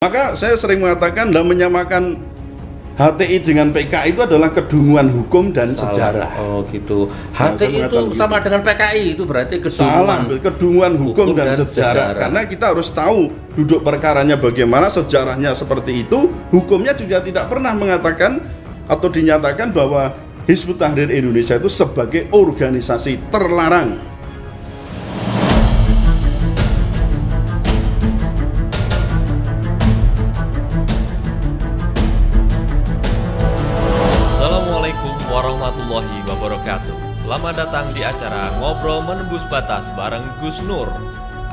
Maka saya sering mengatakan dan menyamakan HTI dengan PKI itu adalah kedunguan hukum dan sejarah. Oh gitu. Nah, HTI itu sama dengan PKI, itu berarti salah, kedunguan hukum dan sejarah. Karena kita harus tahu duduk perkaranya bagaimana, sejarahnya seperti itu, hukumnya juga tidak pernah mengatakan atau dinyatakan bahwa Hizbut Tahrir Indonesia itu sebagai organisasi terlarang. Warahmatullahi wabarakatuh. Selamat datang di acara Ngobrol Menembus Batas bareng Gus Nur.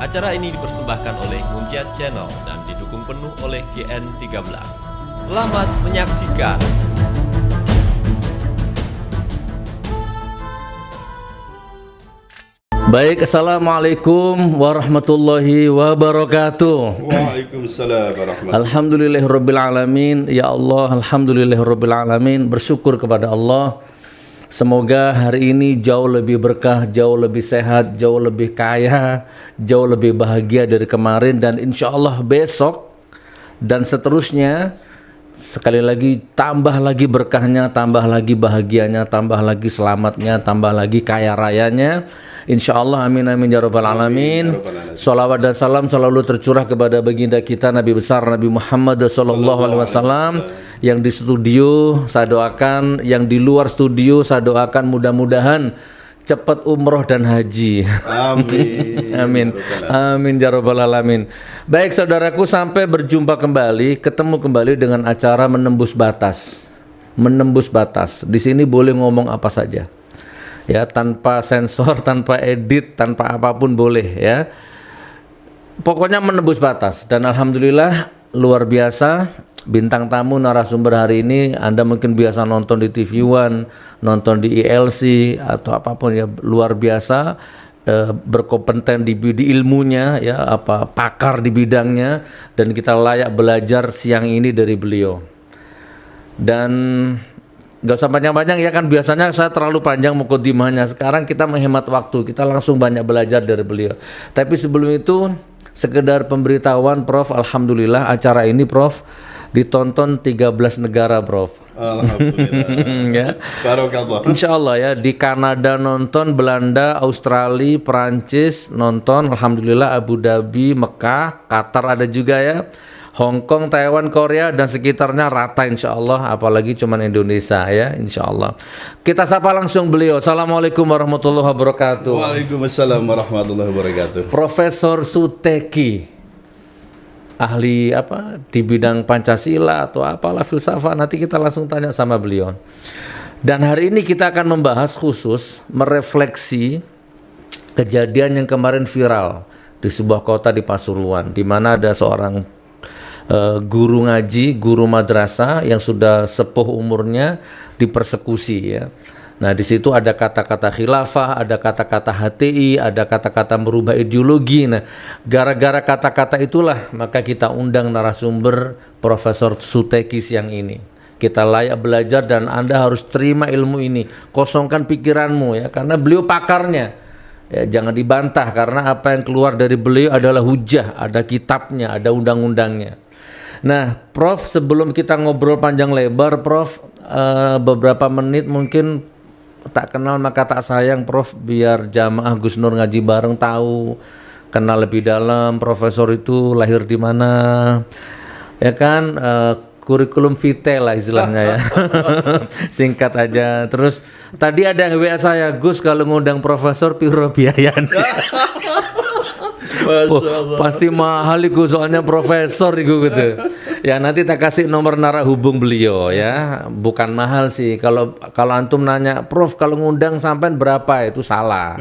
Acara ini dipersembahkan oleh Munjiat Channel dan didukung penuh oleh GN13. Selamat menyaksikan. Baik, assalamualaikum warahmatullahi wabarakatuh. Waalaikumsalam warahmatullahi. Alhamdulillahirabbil alamin. Ya Allah, alhamdulillahirabbil alamin. Bersyukur kepada Allah. Semoga hari ini jauh lebih berkah, jauh lebih sehat, jauh lebih kaya, jauh lebih bahagia dari kemarin, dan insya Allah besok dan seterusnya. Sekali lagi tambah lagi berkahnya, tambah lagi bahagianya, tambah lagi selamatnya, tambah lagi kaya rayanya. Insya Allah, amin amin ya rabbal alamin. Salawat dan salam selalu tercurah kepada baginda kita Nabi besar Nabi Muhammad sallallahu alaihi wasallam. Yang di studio saya doakan, yang di luar studio saya doakan mudah-mudahan cepat umroh dan haji. Amin. Amin. Amin ya rabbal alamin. Baik saudaraku, sampai berjumpa kembali, ketemu kembali dengan acara Menembus Batas. Menembus Batas. Di sini boleh ngomong apa saja. Ya, tanpa sensor, tanpa edit, tanpa apapun boleh ya. Pokoknya menembus batas, dan alhamdulillah luar biasa. Bintang tamu narasumber hari ini Anda mungkin biasa nonton di TV One, nonton di ILC atau apapun ya, luar biasa, berkompeten di ilmunya ya, apa pakar di bidangnya, dan kita layak belajar siang ini dari beliau. Dan gak usah panjang-panjang ya, kan biasanya saya terlalu panjang mukadimahnya. Sekarang kita menghemat waktu, kita langsung banyak belajar dari beliau. Tapi sebelum itu sekedar pemberitahuan Prof, alhamdulillah acara ini Prof ditonton 13 negara Prof. Alhamdulillah. Ya. Barakallah. Insya Allah ya, di Kanada nonton, Belanda, Australia, Perancis nonton, alhamdulillah, Abu Dhabi, Mekah, Qatar ada juga ya, Hong Kong, Taiwan, Korea dan sekitarnya rata insya Allah, apalagi cuman Indonesia ya, insya Allah. Kita sapa langsung beliau. Assalamualaikum warahmatullahi wabarakatuh. Waalaikumsalam warahmatullahi wabarakatuh. Profesor Suteki, ahli apa di bidang Pancasila atau apalah, filsafat, nanti kita langsung tanya sama beliau. Dan hari ini kita akan membahas khusus merefleksi kejadian yang kemarin viral di sebuah kota di Pasuruan, di mana ada seorang guru ngaji, guru madrasah yang sudah sepuh umurnya dipersekusi ya. Nah, di situ ada kata-kata khilafah, ada kata-kata HTI, ada kata-kata merubah ideologi. Nah, gara-gara kata-kata itulah maka kita undang narasumber Profesor Suteki siang ini. Kita layak belajar dan Anda harus terima ilmu ini. Kosongkan pikiranmu ya, karena beliau pakarnya. Ya, jangan dibantah, karena apa yang keluar dari beliau adalah hujah, ada kitabnya, ada undang-undangnya. Nah, Prof, sebelum kita ngobrol panjang lebar, Prof, beberapa menit mungkin tak kenal maka tak sayang, Prof, biar jamaah Gus Nur ngaji bareng tahu, kenal lebih dalam profesor itu lahir di mana, ya kan, kurikulum vitae lah istilahnya ya. Singkat aja. Terus tadi ada yang WA saya, Gus kalau ngundang profesor piro biayanya? Pasti mahal itu, soalnya profesor itu gitu. Ya nanti tak kasih nomor narahubung beliau ya. Bukan mahal sih. Kalau antum nanya, Prof kalau ngundang sampean berapa, itu salah.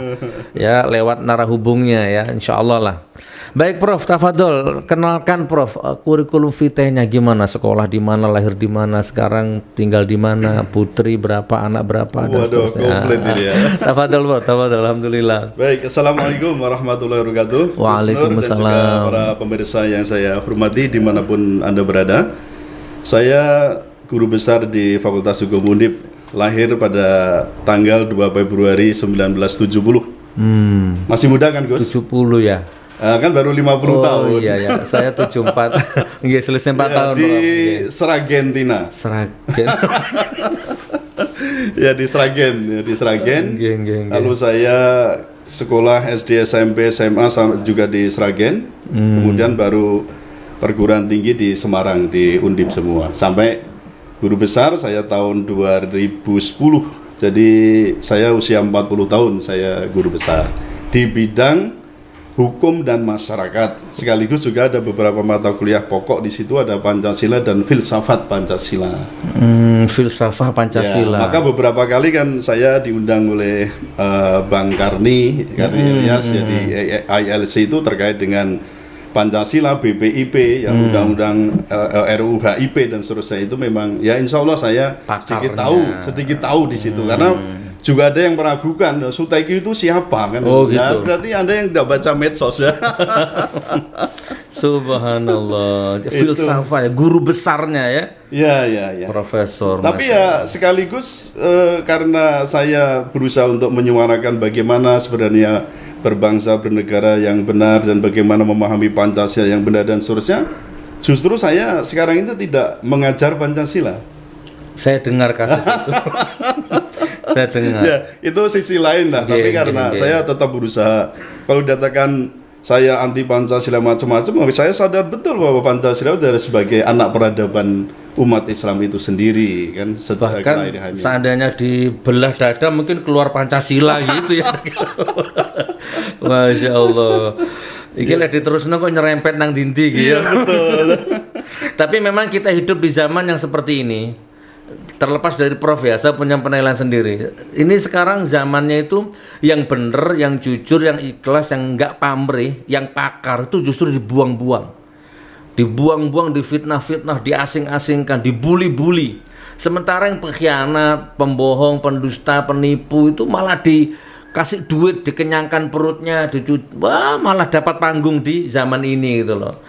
Ya lewat narahubungnya ya, insya Allah lah. Baik Prof, tafadhol kenalkan Prof, kurikulum vitae-nya gimana, sekolah di mana, lahir di mana, sekarang tinggal di mana, putri berapa, anak berapa, dan seterusnya. Komplit ini ya. Tafadhol Prof, tafadhol, alhamdulillah. Baik, assalamualaikum warahmatullahi wabarakatuh. Waalaikumsalam. Dan juga para pemirsa yang saya hormati dimanapun Anda berada. Saya guru besar di Fakultas Hukum Undip, lahir pada tanggal 2 Februari 1970. Masih muda kan Gus? 70 ya. Kan baru 50 tahun. Oh iya ya, saya 74. Nggih, selisih 4 Ya, tahun, di Prof. Nggih. Sragentina. Sragen. Ya di Sragen, Nggih, nggih, nggih. Lalu saya sekolah SD, SMP, SMA juga di Sragen. Kemudian baru perguruan tinggi di Semarang, di Undip semua. Sampai guru besar saya tahun 2010. Jadi saya usia 40 tahun saya guru besar di bidang hukum dan masyarakat. Sekaligus juga ada beberapa mata kuliah pokok di situ, ada Pancasila dan filsafat Pancasila. Filsafat Pancasila. Ya, maka beberapa kali kan saya diundang oleh Bang Karni Ilyas ya di ILC itu terkait dengan Pancasila, BPIP, ya Undang-Undang RUU HIP dan seterusnya. Itu memang ya insya Allah saya sedikit tahu di situ karena juga ada yang meragukan Suteki itu siapa kan? Oh, gitu. Ya, berarti Anda yang tidak baca medsos ya. Subhanallah. Filsafat ya, guru besarnya ya. Ya. Profesor. Tapi ya sekaligus karena saya berusaha untuk menyuarakan bagaimana sebenarnya berbangsa bernegara yang benar dan bagaimana memahami Pancasila yang benar dan seterusnya. Justru saya sekarang itu tidak mengajar Pancasila. Saya dengar kasus itu. Saya dengar. Ya, itu sisi lain lah. Tapi karena saya tetap berusaha. Kalau dikatakan saya anti Pancasila macam-macam, saya sadar betul bahwa Pancasila adalah sebagai anak peradaban umat Islam itu sendiri kan. Bahkan seandainya dibelah dada mungkin keluar Pancasila gitu ya. Masya Allah. Iki lek diterusno kok nyerempet nang dindi gitu. Iya betul. Tapi memang kita hidup di zaman yang seperti ini. Terlepas dari Prof ya, saya punya penilaian sendiri. Ini sekarang zamannya itu yang bener, yang jujur, yang ikhlas, yang enggak pamrih, yang pakar itu justru dibuang-buang. Dibuang-buang, difitnah-fitnah, diasing-asingkan, dibuli-buli. Sementara yang pengkhianat, pembohong, pendusta, penipu itu malah dikasih duit, dikenyangkan perutnya, malah dapat panggung di zaman ini gitu loh.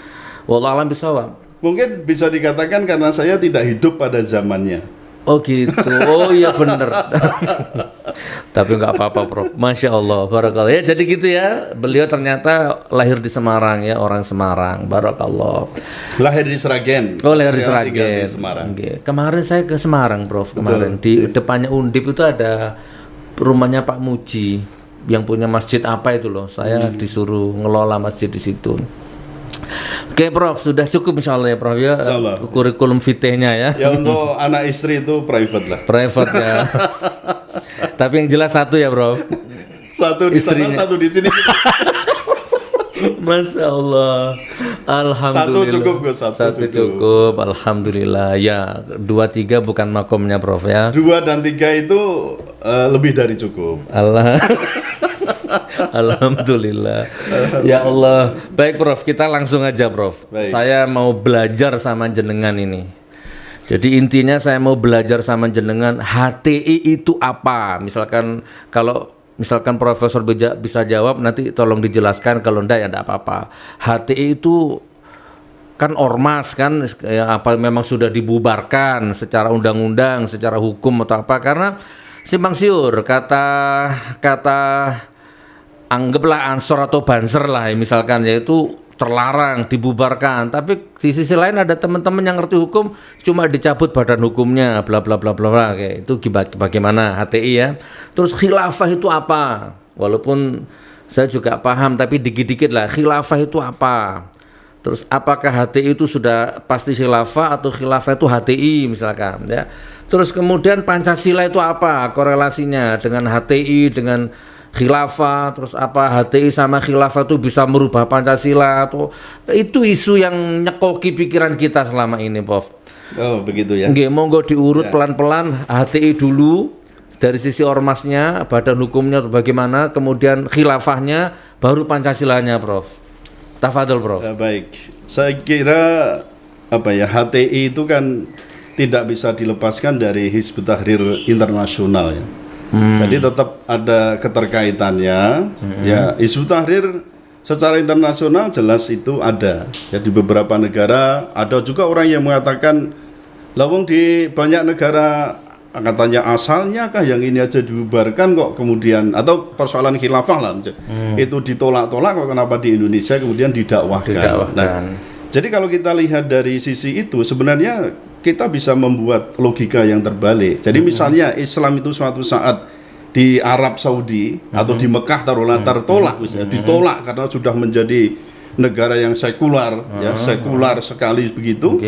Wallahu a'lam bishawab. Mungkin bisa dikatakan karena saya tidak hidup pada zamannya. Oh gitu, oh iya bener. Tapi nggak apa-apa Prof, Masya Allah, barakallah. Ya jadi gitu ya, beliau ternyata lahir di Semarang ya, orang Semarang, barakallah. Lahir di Sragen. Oh lahir di Saya tinggal Sragen. di Semarang. Okay. Kemarin saya ke Semarang Prof, kemarin. Betul. Di depannya Undip itu ada rumahnya Pak Muji, yang punya masjid apa itu loh. Saya disuruh ngelola masjid di situ. Oke Prof, sudah cukup insya Allah ya Prof ya, kurikulum vitae-nya ya. Ya untuk anak istri itu private lah. Private ya. Tapi yang jelas satu ya Prof. Satu di Istrinya. sana, satu di sini. Masya Allah. Alhamdulillah. Satu cukup Gus, Satu cukup. Alhamdulillah. Ya 2-3 bukan makomnya Prof ya. 2 dan 3 itu lebih dari cukup. Alhamdulillah. Ya Allah. Baik Prof, kita langsung aja Prof. Baik. Saya mau belajar sama jenengan ini. Jadi intinya saya mau belajar sama jenengan HTI itu apa? Misalkan kalau Profesor bisa jawab nanti tolong dijelaskan, kalau enggak ya enggak apa-apa. HTI itu kan ormas kan ya, apa memang sudah dibubarkan secara undang-undang, secara hukum atau apa, karena simpang siur kata anggaplah Ansor atau Banser lah ya, misalkan, yaitu terlarang, dibubarkan. Tapi di sisi lain ada teman-teman yang ngerti hukum cuma dicabut badan hukumnya, bla bla bla bla bla. Kayak itu bagaimana HTI ya. Terus khilafah itu apa? Walaupun saya juga paham tapi dikit-dikit lah, khilafah itu apa? Terus apakah HTI itu sudah pasti khilafah atau khilafah itu HTI misalkan ya. Terus kemudian Pancasila itu apa korelasinya dengan HTI, dengan khilafah, terus apa HTI sama khilafah itu bisa merubah Pancasila, atau itu isu yang nyekoki pikiran kita selama ini Prof. Oh begitu ya. Nggih, monggo diurut pelan-pelan. HTI dulu dari sisi ormasnya, badan hukumnya bagaimana, kemudian khilafahnya, baru Pancasilanya Prof. Tafadhol Prof. Ya, baik, saya kira HTI itu kan tidak bisa dilepaskan dari Hizbut Tahrir Internasional ya. Jadi tetap ada keterkaitannya. Ya, Hizbut Tahrir secara internasional jelas itu ada. Ya, di beberapa negara ada juga orang yang mengatakan lawang di banyak negara katanya asalnya kah yang ini aja dibubarkan kok kemudian, atau persoalan khilafah lah itu ditolak-tolak kok kenapa di Indonesia kemudian didakwahkan. Nah, jadi kalau kita lihat dari sisi itu sebenarnya kita bisa membuat logika yang terbalik. Jadi misalnya Islam itu suatu saat di Arab Saudi atau di Mekah taruhlah tertolak misalnya, ditolak karena sudah menjadi negara yang sekular, ya sekular sekali begitu.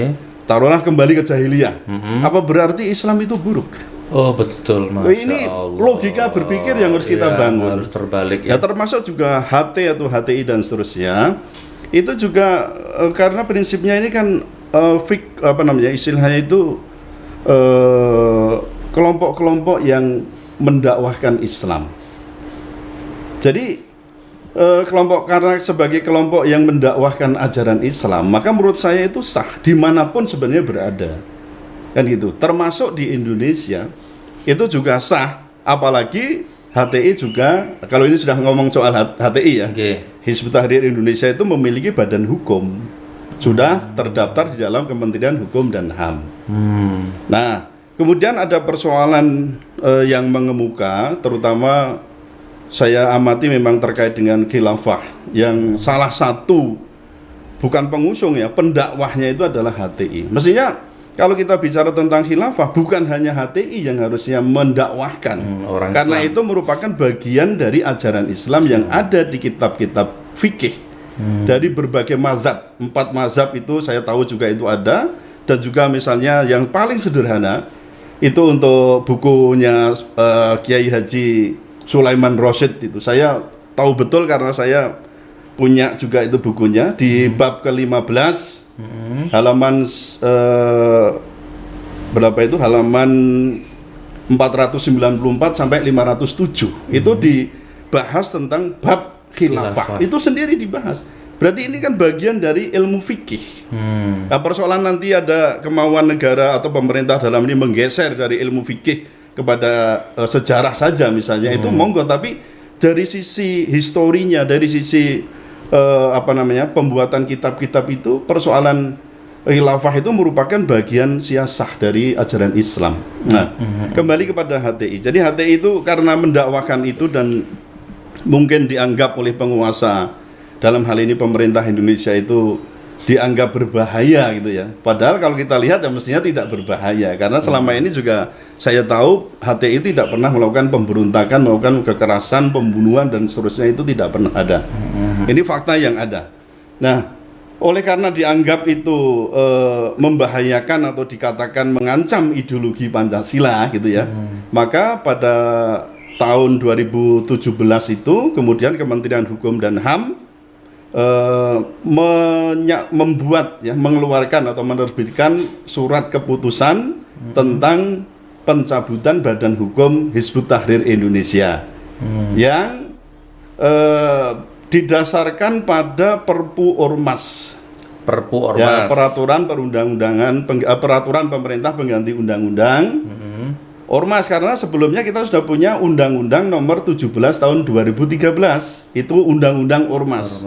Taruhlah kembali ke jahiliyah. Apa berarti Islam itu buruk? Oh betul, Masya ini Allah. Logika berpikir yang harus kita bangun. Harus terbalik ya. Termasuk juga HT atau HTI dan seterusnya. Itu juga karena prinsipnya ini kan istilahnya itu kelompok-kelompok yang mendakwahkan Islam. Jadi karena sebagai kelompok yang mendakwahkan ajaran Islam, maka menurut saya itu sah dimanapun sebenarnya berada, kan gitu. Termasuk di Indonesia itu juga sah, apalagi HTI juga. Kalau ini sudah ngomong soal HTI ya, Hizbut Tahrir Indonesia itu memiliki badan hukum, sudah terdaftar di dalam Kementerian Hukum dan HAM. Nah, kemudian ada persoalan yang mengemuka, terutama saya amati memang terkait dengan khilafah, yang salah satu bukan pengusung ya, pendakwahnya itu adalah HTI. Mestinya kalau kita bicara tentang khilafah, bukan hanya HTI yang harusnya mendakwahkan, karena Islam itu merupakan bagian dari ajaran Islam yang ada di kitab-kitab fikih dari berbagai mazhab. 4 mazhab itu saya tahu juga itu ada, dan juga misalnya yang paling sederhana itu untuk bukunya Kiai Haji Sulaiman Rosyid, itu saya tahu betul karena saya punya juga itu bukunya di bab ke-15 halaman berapa itu, halaman 494 sampai 507 itu dibahas tentang bab khilafah. Itu sendiri dibahas. Berarti ini kan bagian dari ilmu fikih. Nah, persoalan nanti ada kemauan negara atau pemerintah dalam ini menggeser dari ilmu fikih kepada sejarah saja misalnya, itu monggo, tapi dari sisi historinya, dari sisi pembuatan kitab-kitab itu, persoalan khilafah itu merupakan bagian siasah dari ajaran Islam. Nah, kembali kepada HTI. Jadi HTI itu karena mendakwakan itu dan mungkin dianggap oleh penguasa, dalam hal ini pemerintah Indonesia, itu dianggap berbahaya gitu ya. Padahal kalau kita lihat ya mestinya tidak berbahaya, karena selama ini juga saya tahu HTI tidak pernah melakukan pemberontakan, melakukan kekerasan, pembunuhan dan seterusnya, itu tidak pernah ada. Ini fakta yang ada. Nah, oleh karena dianggap itu membahayakan atau dikatakan mengancam ideologi Pancasila gitu ya, maka pada tahun 2017 itu kemudian Kementerian Hukum dan HAM mengeluarkan atau menerbitkan surat keputusan tentang pencabutan Badan Hukum Hizbut Tahrir Indonesia yang didasarkan pada Perpu Ormas. Ya, peraturan pemerintah pengganti undang-undang Ormas, karena sebelumnya kita sudah punya Undang-Undang Nomor 17 Tahun 2013, itu Undang-Undang Ormas.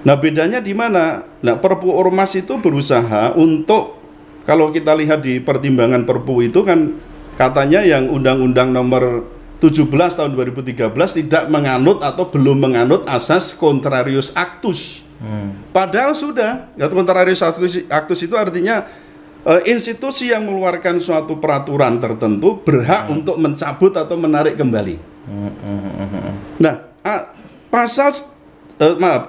Nah, bedanya di mana? Nah, Perpu Ormas itu berusaha untuk, kalau kita lihat di pertimbangan Perpu itu kan katanya yang Undang-Undang Nomor 17 Tahun 2013 tidak menganut atau belum menganut asas contrarius actus. Padahal sudah, ya, contrarius actus itu artinya institusi yang mengeluarkan suatu peraturan tertentu berhak untuk mencabut atau menarik kembali. Nah,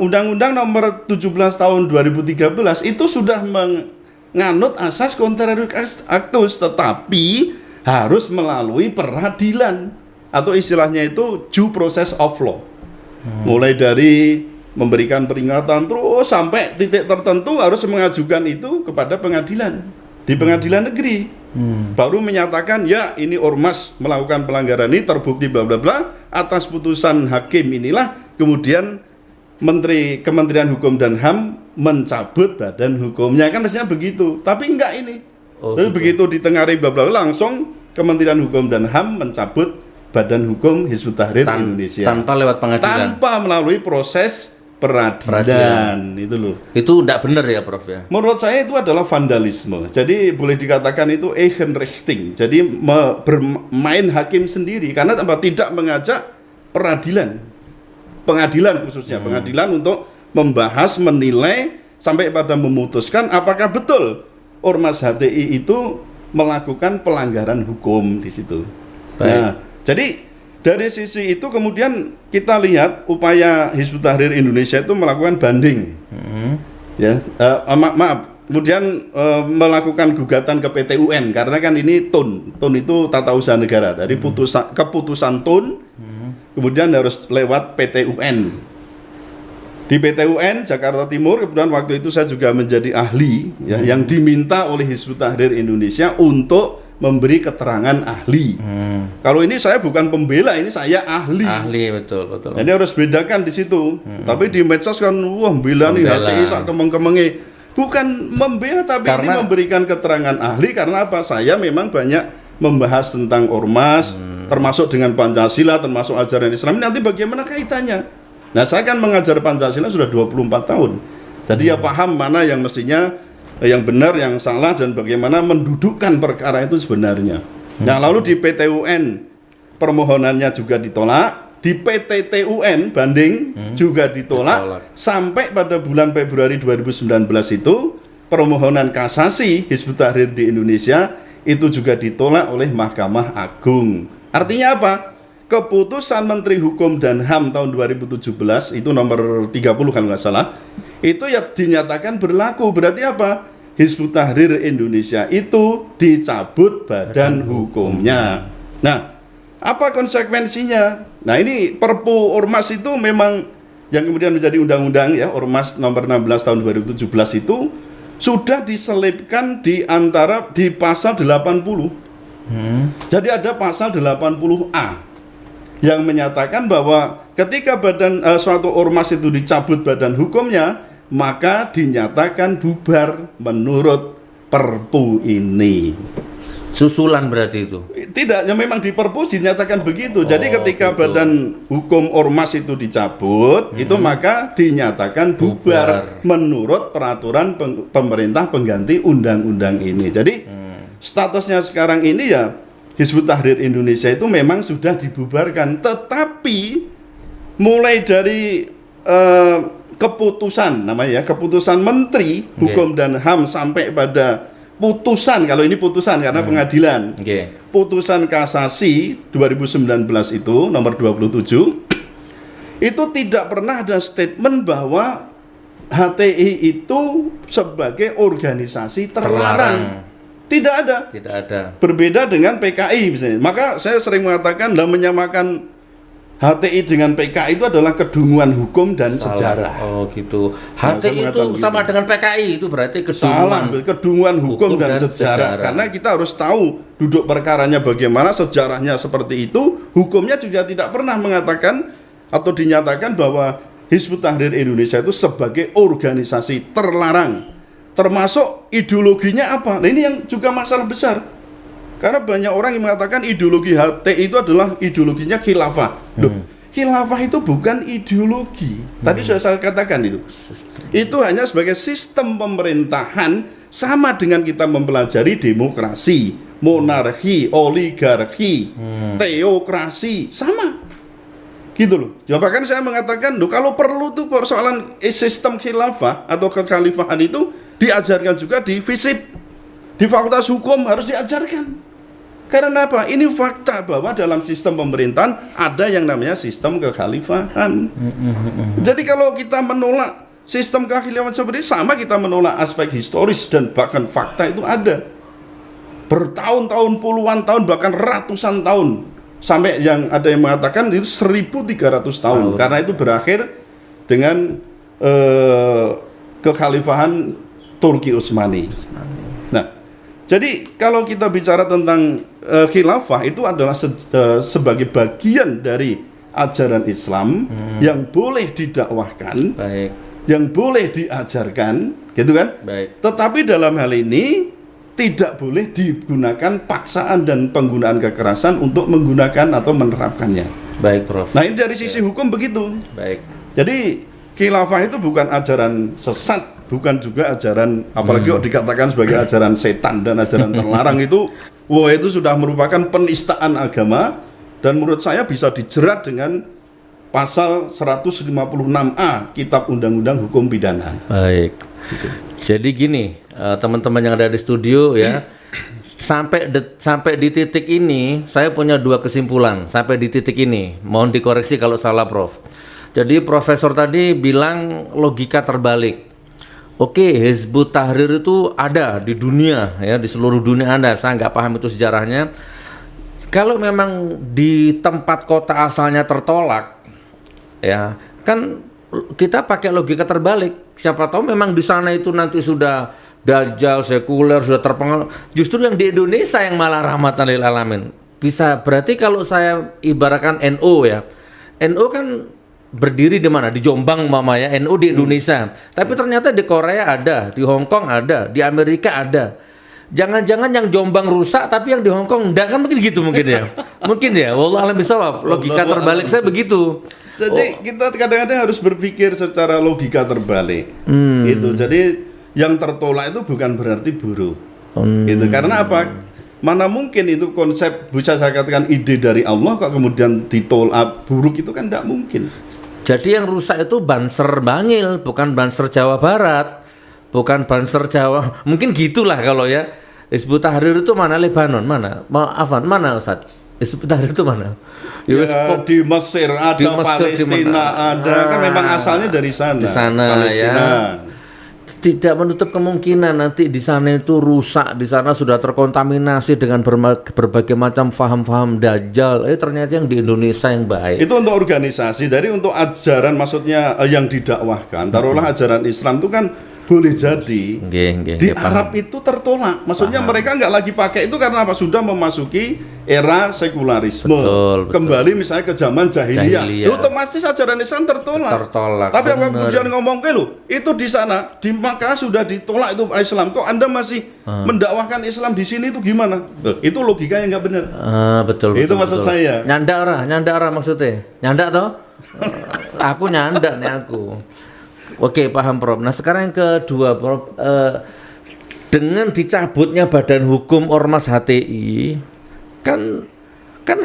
Undang-Undang Nomor 17 Tahun 2013 itu sudah menganut asas contrarius actus, tetapi harus melalui peradilan atau istilahnya itu due process of law. Mulai dari memberikan peringatan terus sampai titik tertentu harus mengajukan itu kepada pengadilan, di pengadilan negeri, baru menyatakan ya ini ormas melakukan pelanggaran ini, terbukti bla bla bla, atas putusan hakim inilah kemudian Kementerian Hukum dan HAM mencabut badan hukumnya, kan mestinya begitu, tapi enggak ini. Jadi begitu ditengari bla bla langsung Kementerian Hukum dan HAM mencabut Badan Hukum Hizbut Tahrir Indonesia tanpa lewat pengadilan, tanpa melalui proses peradilan. Itu loh. Itu tidak benar ya, Prof ya? Menurut saya itu adalah vandalisme. Jadi boleh dikatakan itu Eigenrechtting. Jadi bermain hakim sendiri karena tidak mengajak pengadilan khususnya pengadilan untuk membahas, menilai sampai pada memutuskan apakah betul Ormas HTI itu melakukan pelanggaran hukum di situ. Baik. Nah, jadi dari sisi itu kemudian kita lihat upaya Hizbut Tahrir Indonesia itu melakukan banding, ya, maaf, kemudian melakukan gugatan ke PT UN karena kan ini TUN itu Tata Usaha Negara, dari keputusan TUN, kemudian harus lewat PT UN. Di PT UN Jakarta Timur, kemudian waktu itu saya juga menjadi ahli, ya, yang diminta oleh Hizbut Tahrir Indonesia untuk memberi keterangan ahli. Kalau ini saya bukan pembela, ini saya ahli. Ahli, betul. Jadi harus bedakan di situ. Tapi di medsos kan, wah bela nih HTI sak kemeng-kemenge. Bukan membela, tapi ini memberikan keterangan ahli karena apa? Saya memang banyak membahas tentang ormas, termasuk dengan Pancasila, termasuk ajaran Islam. Nanti bagaimana kaitannya? Nah, saya kan mengajar Pancasila sudah 24 tahun. Jadi ya paham mana yang mestinya yang benar, yang salah, dan bagaimana mendudukkan perkara itu sebenarnya. Nah, lalu di PT UN permohonannya juga ditolak, di PT TUN banding juga ditolak, sampai pada bulan Februari 2019 itu permohonan kasasi Hizbut Tahrir di Indonesia itu juga ditolak oleh Mahkamah Agung. Artinya apa? Keputusan Menteri Hukum dan HAM tahun 2017 itu nomor 30 kalau nggak salah, itu ya dinyatakan berlaku. Berarti apa? Hizbut Tahrir Indonesia itu dicabut badan hukumnya. Nah, apa konsekuensinya? Nah, ini Perpu Ormas itu memang yang kemudian menjadi undang-undang ya, Ormas nomor 16 tahun 2017 itu sudah diselipkan di pasal 80. Jadi ada pasal 80A yang menyatakan bahwa ketika suatu ormas itu dicabut badan hukumnya, maka dinyatakan bubar menurut Perpu ini. Susulan berarti itu? Tidak, ya memang di Perpu dinyatakan begitu. Jadi ketika badan hukum ormas itu dicabut, itu maka dinyatakan bubar menurut peraturan pemerintah pengganti undang-undang ini. Jadi statusnya sekarang ini ya Hizbut Tahrir Indonesia itu memang sudah dibubarkan, tetapi mulai dari keputusan namanya ya, keputusan Menteri Hukum dan HAM sampai pada putusan, kalau ini putusan karena pengadilan, putusan kasasi 2019 itu nomor 27 itu tidak pernah ada statement bahwa HTI itu sebagai organisasi terlarang. Tidak ada. Berbeda dengan PKI misalnya. Maka saya sering mengatakan menyamakan HTI dengan PKI itu adalah kedunguan hukum dan sejarah. Oh gitu. HTI itu sama dengan PKI itu berarti kedunguan hukum dan sejarah. Karena kita harus tahu duduk perkaranya bagaimana, sejarahnya seperti itu, hukumnya juga tidak pernah mengatakan atau dinyatakan bahwa Hizbut Tahrir Indonesia itu sebagai organisasi terlarang. Termasuk ideologinya apa? Nah, ini yang juga masalah besar. Karena banyak orang yang mengatakan ideologi HTI itu adalah ideologinya khilafah. Loh, khilafah itu bukan ideologi. Tadi sudah saya katakan itu. Itu hanya sebagai sistem pemerintahan, sama dengan kita mempelajari demokrasi, monarki, oligarki, teokrasi, sama. Gitu loh. Bahkan saya mengatakan, loh kalau perlu tuh persoalan sistem khilafah atau kekhalifahan itu diajarkan juga di FISIP, di Fakultas Hukum harus diajarkan. Karena apa? Ini fakta bahwa dalam sistem pemerintahan ada yang namanya sistem kekhalifahan. Jadi kalau kita menolak sistem kekhalifahan seperti sama, kita menolak aspek historis dan bahkan fakta itu ada. Bertahun-tahun, puluhan tahun, bahkan ratusan tahun. Sampai yang ada yang mengatakan itu 1.300 tahun. Karena itu berakhir dengan kekhalifahan Turki Utsmani. Nah, jadi kalau kita bicara tentang khilafah itu adalah sebagai bagian dari ajaran Islam yang boleh didakwahkan, yang boleh diajarkan, gitu kan? Tetapi dalam hal ini tidak boleh digunakan paksaan dan penggunaan kekerasan untuk menggunakan atau menerapkannya. Baik, Prof. Nah, ini dari sisi hukum begitu. Baik. Jadi khilafah itu bukan ajaran sesat, bukan juga ajaran, apalagi kok dikatakan sebagai ajaran setan dan ajaran terlarang itu, wah itu sudah merupakan penistaan agama dan menurut saya bisa dijerat dengan pasal 156A Kitab Undang-Undang Hukum Pidana. Baik. Jadi gini, teman-teman yang ada di studio ya, sampai di titik ini saya punya 2 kesimpulan. Sampai di titik ini, mohon dikoreksi kalau salah, Prof. Jadi profesor tadi bilang logika terbalik. Oke, Hizbut Tahrir itu ada di dunia ya, di seluruh dunia ada. Saya nggak paham itu sejarahnya. Kalau memang di tempat kota asalnya tertolak, ya kan kita pakai logika terbalik. Siapa tahu memang di sana itu nanti sudah dajjal, sekuler, sudah terpengaruh. Justru yang di Indonesia yang malah rahmatan lil alamin. Bisa berarti kalau saya ibaratkan NU ya, NU kan berdiri di mana? Di Jombang mama ya, NU di Indonesia. Tapi ternyata di Korea ada, di Hong Kong ada, di Amerika ada. Jangan-jangan yang Jombang rusak tapi yang di Hong Kong enggak, kan mungkin gitu mungkin ya. Mungkin ya, wallah alam bisawab. Logika terbalik saya begitu. Jadi kita kadang-kadang harus berpikir secara logika terbalik. Itu. Jadi yang tertolak itu bukan berarti buruk. Gitu. Karena apa? Mana mungkin itu konsep, bisa saya katakan ide dari Allah kok kemudian ditolak buruk, itu kan tidak mungkin. Jadi yang rusak itu Banser Bangil, bukan Banser Jawa Barat. Bukan Banser Jawa, mungkin gitulah kalau ya. Hizbut Tahrir itu mana? Lebanon mana? Afan mana Ustaz? Hizbut Tahrir itu mana? Ya, di Mesir ada, di Mesir, Palestina ada, kan memang asalnya dari sana. Di sana Palestina. Ya. Tidak menutup kemungkinan nanti di sana itu rusak, di sana sudah terkontaminasi dengan berbagai macam faham-faham dajjal. Ternyata yang di Indonesia yang baik. Itu untuk organisasi, dari untuk ajaran maksudnya yang didakwahkan. Taruhlah ajaran Islam itu kan boleh jadi di Arab itu tertolak. Maksudnya mereka nggak lagi pakai itu karena apa? Sudah memasuki era sekularisme. Betul. Kembali misalnya ke zaman jahiliyah. Itu otomatis ajaran Islam tertolak. Tapi apa kemudian ngomong ke lu? Itu di sana di Makkah sudah ditolak itu Islam. Kok Anda masih mendakwahkan Islam di sini, itu gimana? Itu logika yang nggak benar. Betul. Itu maksud saya. Nyanda ora maksudnya. Nyanda toh? Aku nyanda nih aku. Oke, paham Prof. Nah sekarang yang kedua Prof, dengan dicabutnya Badan Hukum Ormas HTI, kan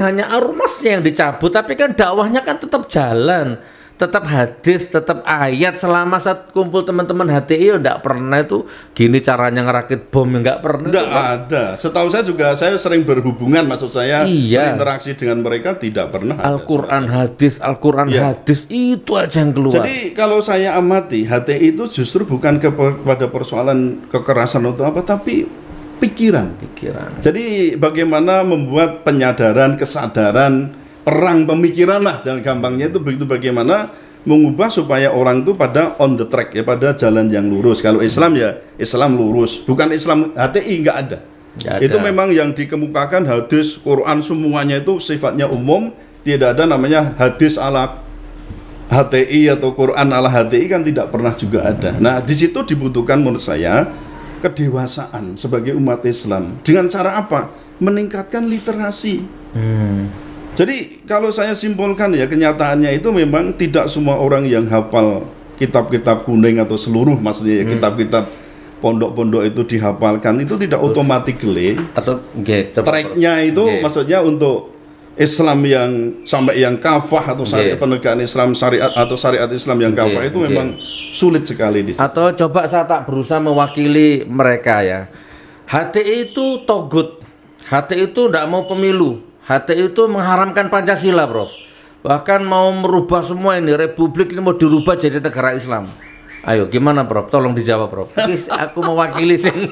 hanya ormasnya yang dicabut, tapi kan dakwahnya kan tetap jalan, tetap hadis, tetap ayat. Selama saat kumpul teman-teman HTI enggak pernah itu gini caranya ngerakit bom, enggak pernah. Enggak ada. Setahu saya juga, saya sering berhubungan, maksud saya berinteraksi dengan mereka, tidak pernah Al-Quran hadis, Al-Quran hadis, itu aja yang keluar. Jadi kalau saya amati, HTI itu justru bukan kepada persoalan kekerasan atau apa, tapi pikiran. Jadi bagaimana membuat penyadaran, kesadaran, perang pemikiran lah, dan gampangnya itu begitu, bagaimana mengubah supaya orang itu pada on the track ya, pada jalan yang lurus. Kalau Islam ya Islam lurus, bukan Islam HTI nggak ada. Itu memang yang dikemukakan hadis, Quran, semuanya itu sifatnya umum, tidak ada namanya hadis ala HTI atau Quran ala HTI, kan tidak pernah juga ada. Nah di situ dibutuhkan menurut saya kedewasaan sebagai umat Islam. Dengan cara apa? Meningkatkan literasi. Jadi kalau saya simpulkan ya, kenyataannya itu memang tidak semua orang yang hafal kitab-kitab kuning atau seluruh maksudnya kitab-kitab pondok-pondok itu dihafalkan, itu tidak automatically atau tracknya itu maksudnya untuk Islam yang sampai yang kafah atau syariat penegakan Islam syariat atau syariat Islam yang kafah itu memang sulit sekali di situ. Atau coba saya tak berusaha mewakili mereka ya. HTI itu togut, HTI itu tidak mau pemilu. HTI itu mengharamkan Pancasila, Prof. Bahkan mau merubah semua ini, Republik ini mau dirubah jadi negara Islam. Ayo, gimana, Prof? Tolong dijawab, Prof. Aku mewakili sing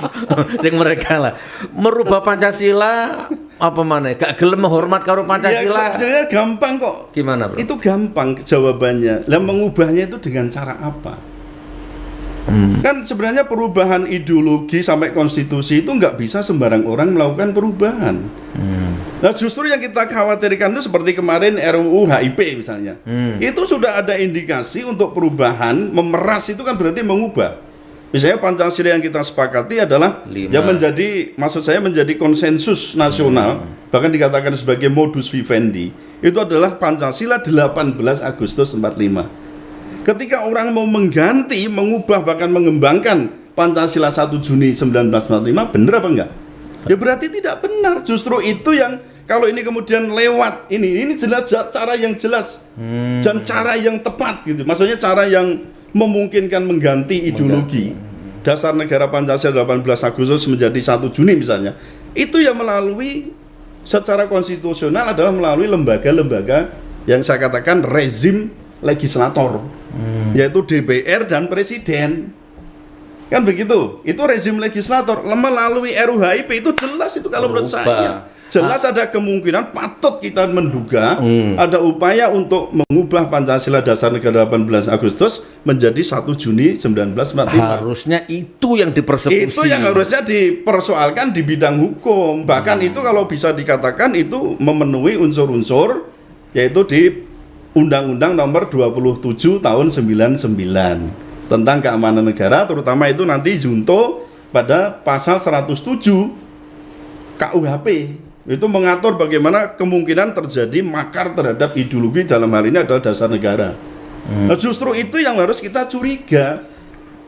mereka lah. Merubah Pancasila apa mana? Gak gelem menghormat karo Pancasila. Ya, sebenarnya gampang kok. Gimana, Prof? Itu gampang jawabannya. Lah mengubahnya itu dengan cara apa? Kan sebenarnya perubahan ideologi sampai konstitusi itu nggak bisa sembarang orang melakukan perubahan. Nah justru yang kita khawatirkan itu seperti kemarin RUU HIP misalnya, itu sudah ada indikasi untuk perubahan, memeras itu kan berarti mengubah. Misalnya Pancasila yang kita sepakati adalah yang menjadi, maksud saya menjadi konsensus nasional, bahkan dikatakan sebagai modus vivendi, itu adalah Pancasila 18 Agustus 45. Ketika orang mau mengganti, mengubah, bahkan mengembangkan Pancasila 1 Juni 1945, benar apa enggak? Ya berarti tidak benar. Justru itu yang kalau ini kemudian lewat, ini jelas cara yang jelas dan cara yang tepat gitu. Maksudnya cara yang memungkinkan mengganti ideologi dasar negara Pancasila 18 Agustus menjadi 1 Juni misalnya. Itu yang melalui secara konstitusional adalah melalui lembaga-lembaga yang saya katakan rezim legislator, yaitu DPR dan Presiden. Kan begitu, itu rezim legislator. Melalui RUHIP itu jelas itu kalau menurut saya. Jelas ada kemungkinan, patut kita menduga ada upaya untuk mengubah Pancasila dasar negara 18 Agustus menjadi 1 Juni 1945. Harusnya itu yang dipersekusi. Itu yang harusnya dipersoalkan di bidang hukum. Bahkan itu kalau bisa dikatakan itu memenuhi unsur-unsur yaitu di Undang-Undang Nomor 27 Tahun 99 tentang keamanan negara, terutama itu nanti junto pada pasal 107 KUHP. Itu mengatur bagaimana kemungkinan terjadi makar terhadap ideologi, dalam hal ini adalah dasar negara. Nah, justru itu yang harus kita curiga,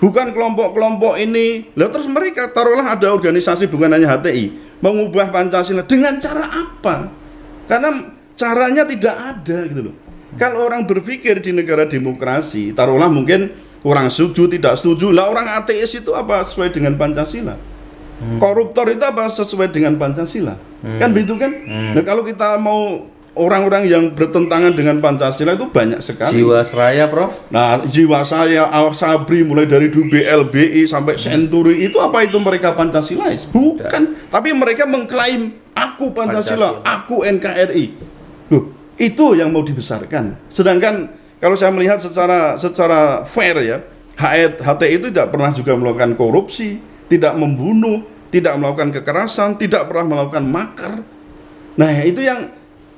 bukan kelompok-kelompok ini. Lalu terus mereka taruhlah ada organisasi, bukan hanya HTI, mengubah Pancasila dengan cara apa? Karena caranya tidak ada gitu loh. Kalau orang berpikir di negara demokrasi, taruhlah mungkin orang setuju, tidak setuju. Lah orang ateis itu apa sesuai dengan Pancasila? Koruptor itu apa sesuai dengan Pancasila? Kan begitu kan? Nah kalau kita mau orang-orang yang bertentangan dengan Pancasila itu banyak sekali. Jiwasraya, Prof. Nah, Jiwasraya, Al-Sabri, mulai dari BLBI sampai Senturi, itu apa itu mereka Pancasilais? Bukan. Tapi mereka mengklaim aku Pancasila, aku NKRI. Loh, itu yang mau dibesarkan. Sedangkan kalau saya melihat secara fair ya, HTI itu tidak pernah juga melakukan korupsi, tidak membunuh, tidak melakukan kekerasan, tidak pernah melakukan makar. Nah, itu yang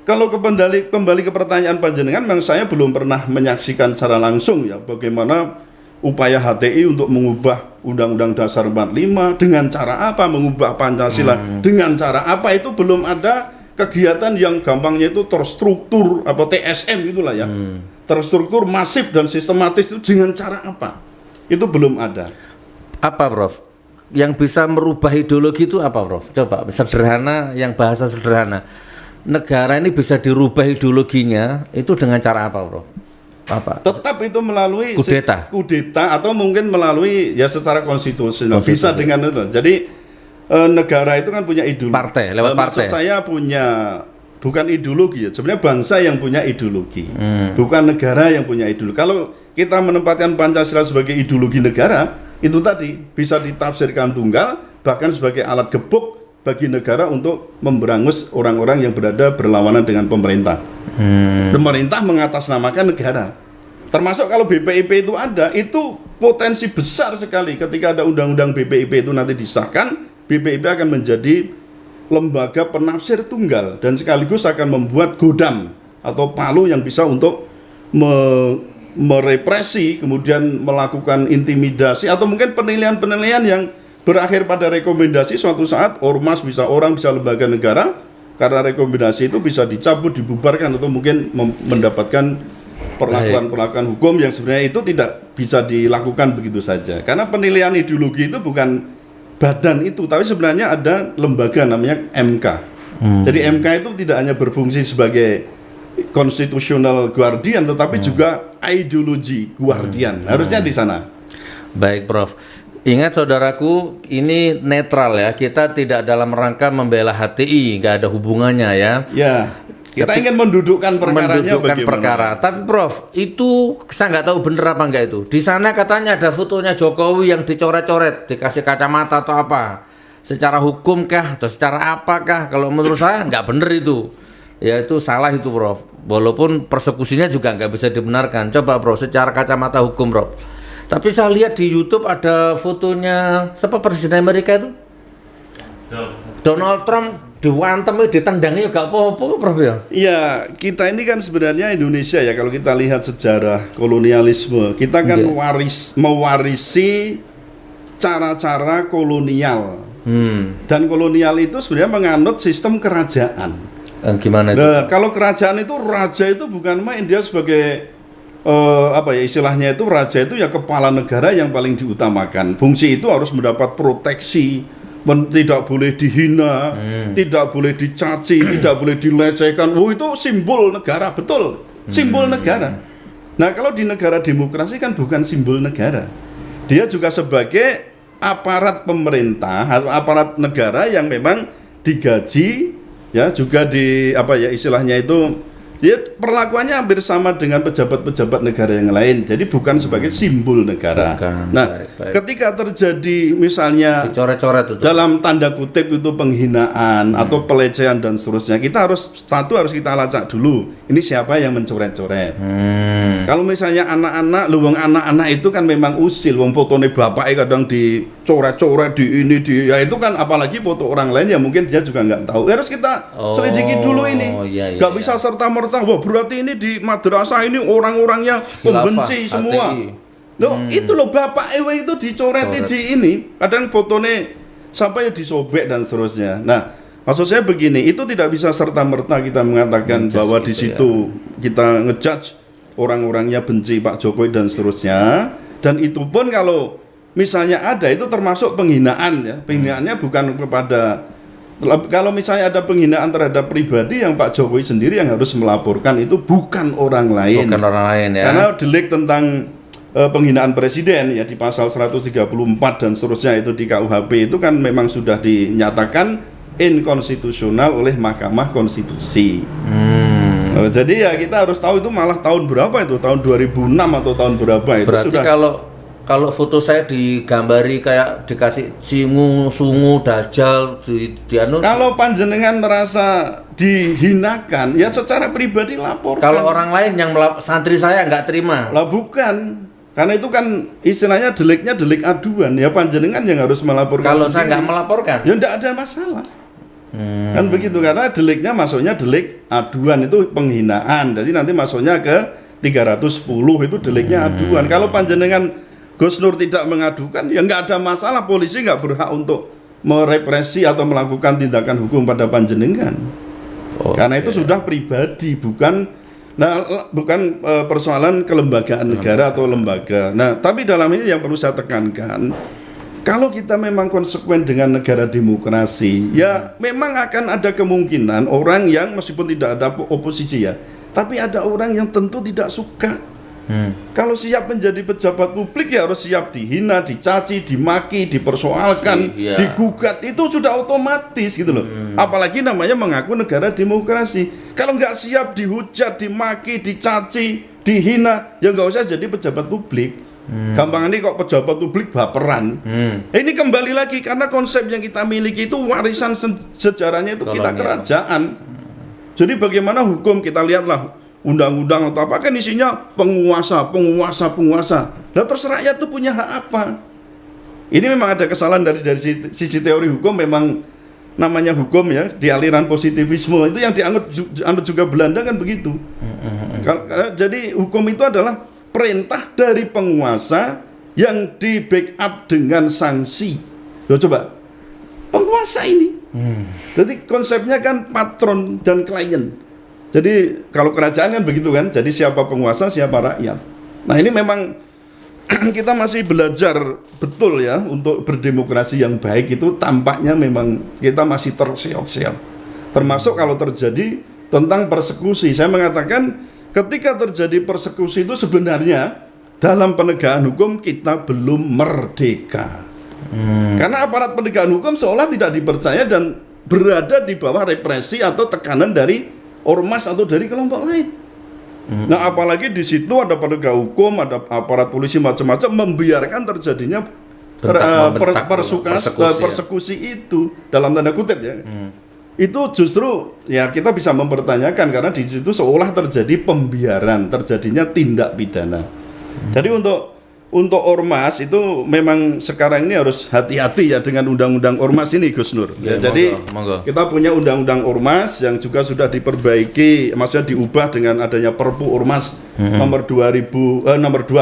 kalau kembali ke pertanyaan panjenengan, memang saya belum pernah menyaksikan secara langsung ya bagaimana upaya HTI untuk mengubah Undang-Undang Dasar 45 dengan cara apa, mengubah Pancasila dengan cara apa, itu belum ada kegiatan yang gampangnya itu terstruktur apa TSM itulah ya. Terstruktur, masif dan sistematis itu dengan cara apa? Itu belum ada. Apa, Prof? Yang bisa merubah ideologi itu apa, Prof? Coba sederhana, yang bahasa sederhana. Negara ini bisa dirubah ideologinya itu dengan cara apa, Prof? Apa? Tetap itu melalui kudeta atau mungkin melalui ya secara konstitusional. Bisa dengan itu. Jadi negara itu kan punya ideologi. Partai, lewat partai. Maksud saya punya bukan ideologi ya. Sebenarnya bangsa yang punya ideologi. Bukan negara yang punya ideologi. Kalau kita menempatkan Pancasila sebagai ideologi negara, itu tadi bisa ditafsirkan tunggal, bahkan sebagai alat gebuk bagi negara untuk memberangus orang-orang yang berlawanan dengan pemerintah. Pemerintah mengatasnamakan negara. Termasuk kalau BPIP itu ada, itu potensi besar sekali ketika ada undang-undang BPIP itu nanti disahkan, BPIP akan menjadi lembaga penafsir tunggal dan sekaligus akan membuat godam atau palu yang bisa untuk merepresi, kemudian melakukan intimidasi atau mungkin penilaian-penilaian yang berakhir pada rekomendasi. Suatu saat ormas bisa lembaga negara karena rekomendasi itu bisa dicabut, dibubarkan atau mungkin mendapatkan perlakuan hukum yang sebenarnya itu tidak bisa dilakukan begitu saja. Karena penilaian ideologi itu bukan badan itu, tapi sebenarnya ada lembaga namanya MK. Jadi MK itu tidak hanya berfungsi sebagai constitutional guardian, tetapi juga ideologi guardian. Harusnya di sana. Baik, Prof. Ingat saudaraku, ini netral ya. Kita tidak dalam rangka membela HTI, nggak ada hubungannya ya. Ya. Kita ingin mendudukkan perkaranya bagaimana. Tapi Prof, itu saya nggak tahu bener apa enggak itu. Di sana katanya ada fotonya Jokowi yang dicoret-coret, dikasih kacamata atau apa. Secara hukum kah atau secara apakah? Kalau menurut saya nggak bener itu. Ya itu salah itu, Prof. Walaupun persekusinya juga nggak bisa dibenarkan. Coba, Prof, secara kacamata hukum, Prof. Tapi saya lihat di YouTube ada fotonya siapa presiden Amerika itu? Donald Trump diwantem, ditendangnya gak apa-apa, Prof ya? Iya, kita ini kan sebenarnya Indonesia ya, kalau kita lihat sejarah kolonialisme, kita kan mewarisi cara-cara kolonial. Dan kolonial itu sebenarnya menganut sistem kerajaan. Gimana itu? Nah, kalau kerajaan itu raja itu bukan main, dia sebagai apa ya istilahnya itu, raja itu ya kepala negara yang paling diutamakan. Fungsi itu harus mendapat proteksi, tidak boleh dihina, tidak boleh dicaci, tidak boleh dilecehkan. Itu simbol negara, betul, simbol negara. Nah, kalau di negara demokrasi kan bukan simbol negara, dia juga sebagai aparat pemerintah atau aparat negara yang memang digaji, ya, juga di apa ya istilahnya itu, dia perlakuannya hampir sama dengan pejabat-pejabat negara yang lain. Jadi bukan sebagai simbol negara. Bukan, nah, baik. ketika terjadi misalnya Dicoret-coret itu. dalam tanda kutip itu penghinaan atau pelecehan dan seterusnya, kita harus kita lacak dulu. Ini siapa yang mencoret-coret? Kalau misalnya anak-anak, anak-anak itu kan memang usil, wong fotone bapaknya kadang dicoret-coret di ini di, ya itu kan apalagi foto orang lain ya mungkin dia juga nggak tahu. Harus kita selidiki dulu ini. Nggak bisa serta-merta, wah berarti ini di madrasah ini orang-orangnya pembenci semua. Loh, itu loh bapak Ewe itu dicoret di ini, kadang fotonya sampai disobek dan seterusnya. Nah, maksud saya begini, itu tidak bisa serta-merta kita mengatakan bahwa di situ kita ngejudge orang-orangnya benci Pak Jokowi dan seterusnya. Dan itu pun kalau misalnya ada, itu termasuk penghinaan ya. Penghinaannya bukan kepada, kalau misalnya ada penghinaan terhadap pribadi yang Pak Jokowi sendiri yang harus melaporkan, itu bukan orang lain. Bukan orang lain ya. Karena delik tentang penghinaan presiden ya di pasal 134 dan seterusnya itu di KUHP itu kan memang sudah dinyatakan inkonstitusional oleh Mahkamah Konstitusi. Jadi ya kita harus tahu itu malah tahun berapa itu, tahun 2006 atau tahun berapa itu. Berarti sudah. Kalau foto saya digambari kayak dikasih sungu, dajal, dianu. Kalau panjenengan merasa dihinakan, ya secara pribadi laporkan. Kalau orang lain yang santri saya nggak terima. Lah bukan, karena itu kan istilahnya deliknya delik aduan, ya panjenengan yang harus melaporkan. Kalau sendiri. saya nggak melaporkan, ya nggak ada masalah. Kan begitu, karena deliknya masuknya delik aduan itu penghinaan, jadi nanti masuknya ke 310 itu deliknya aduan. Kalau panjenengan Gus Nur tidak mengadukan, ya nggak ada masalah, polisi nggak berhak untuk merepresi atau melakukan tindakan hukum pada panjenengan. Karena itu sudah pribadi, bukan persoalan kelembagaan negara atau lembaga. Nah, tapi dalam ini yang perlu saya tekankan, kalau kita memang konsekuen dengan negara demokrasi, ya memang akan ada kemungkinan orang yang meskipun tidak ada oposisi ya, tapi ada orang yang tentu tidak suka. Kalau siap menjadi pejabat publik ya harus siap dihina, dicaci, dimaki, dipersoalkan, digugat, itu sudah otomatis gitu loh. Apalagi namanya mengaku negara demokrasi. Kalau nggak siap dihujat, dimaki, dicaci, dihina, ya nggak usah jadi pejabat publik. Gampang ini kok pejabat publik baperan. Ini kembali lagi karena konsep yang kita miliki itu warisan sejarahnya itu kita kerajaan. Jadi bagaimana hukum, kita lihatlah undang-undang atau apa kan isinya penguasa. Nah terus rakyat itu punya hak apa? Ini memang ada kesalahan dari sisi teori hukum, memang namanya hukum ya di aliran positivisme itu yang dianut juga Belanda kan begitu. Jadi hukum itu adalah perintah dari penguasa yang di backup dengan sanksi. Loh, coba penguasa ini. Jadi konsepnya kan patron dan klien. Jadi kalau kerajaan kan begitu kan. Jadi siapa penguasa, siapa rakyat. Nah ini memang kita masih belajar betul ya untuk berdemokrasi yang baik itu tampaknya memang kita masih terseok-seok. Termasuk kalau terjadi tentang persekusi. Saya mengatakan ketika terjadi persekusi itu sebenarnya dalam penegakan hukum kita belum merdeka. Karena aparat penegakan hukum seolah tidak dipercaya dan berada di bawah represi atau tekanan dari ormas atau dari kelompok lain. Nah apalagi di situ ada penegak hukum, ada aparat polisi macam-macam membiarkan terjadinya persekusi itu dalam tanda kutip ya. Itu justru ya kita bisa mempertanyakan karena di situ seolah terjadi pembiaran terjadinya tindak pidana. Jadi untuk ormas itu memang sekarang ini harus hati-hati ya dengan undang-undang ormas ini Gus Nur. Ya, jadi monggo. Kita punya undang-undang ormas yang juga sudah diperbaiki, maksudnya diubah dengan adanya Perpu Ormas nomor 2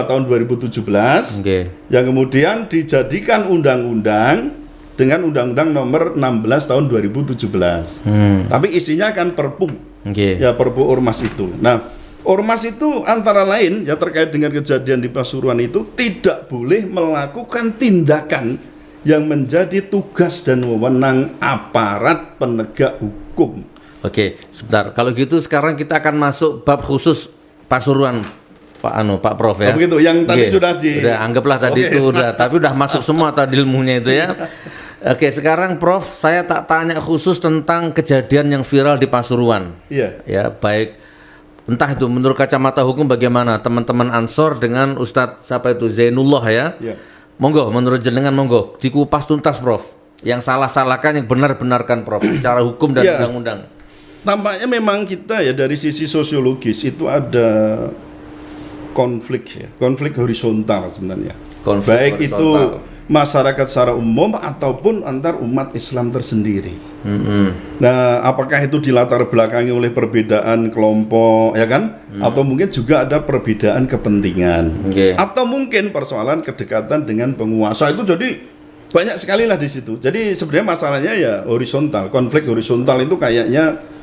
tahun 2017 yang kemudian dijadikan undang-undang dengan Undang-Undang nomor 16 tahun 2017. Tapi isinya kan Perpu, ya Perpu Ormas itu. Nah, Ormas itu antara lain ya terkait dengan kejadian di Pasuruan itu tidak boleh melakukan tindakan yang menjadi tugas dan wewenang aparat penegak hukum. Oke, sebentar. Kalau gitu sekarang kita akan masuk bab khusus Pasuruan, Pak Prof ya. Oh, begitu. Yang tadi udah anggaplah tadi itu udah, tapi udah masuk semua tadi ilmunya itu ya. Oke, sekarang Prof, saya tak tanya khusus tentang kejadian yang viral di Pasuruan. Iya. Ya, baik. Entah itu menurut kacamata hukum bagaimana teman-teman Ansor dengan Ustadz siapa itu Zainullah ya. Iya. Monggo, menurut jenengan monggo dikupas tuntas Prof. Yang salah-salahkan, yang benar-benarkan Prof. Secara hukum dan Ya. undang-undang. Tampaknya memang kita ya dari sisi sosiologis itu ada konflik ya, konflik horizontal sebenarnya. Konflik Baik horizontal. itu masyarakat secara umum ataupun antar umat Islam tersendiri. Nah, apakah itu dilatar belakangi oleh perbedaan kelompok, ya kan? Atau mungkin juga ada perbedaan kepentingan, atau mungkin persoalan kedekatan dengan penguasa itu jadi banyak sekali lah di situ. Jadi sebenarnya masalahnya ya horizontal, konflik horizontal itu kayaknya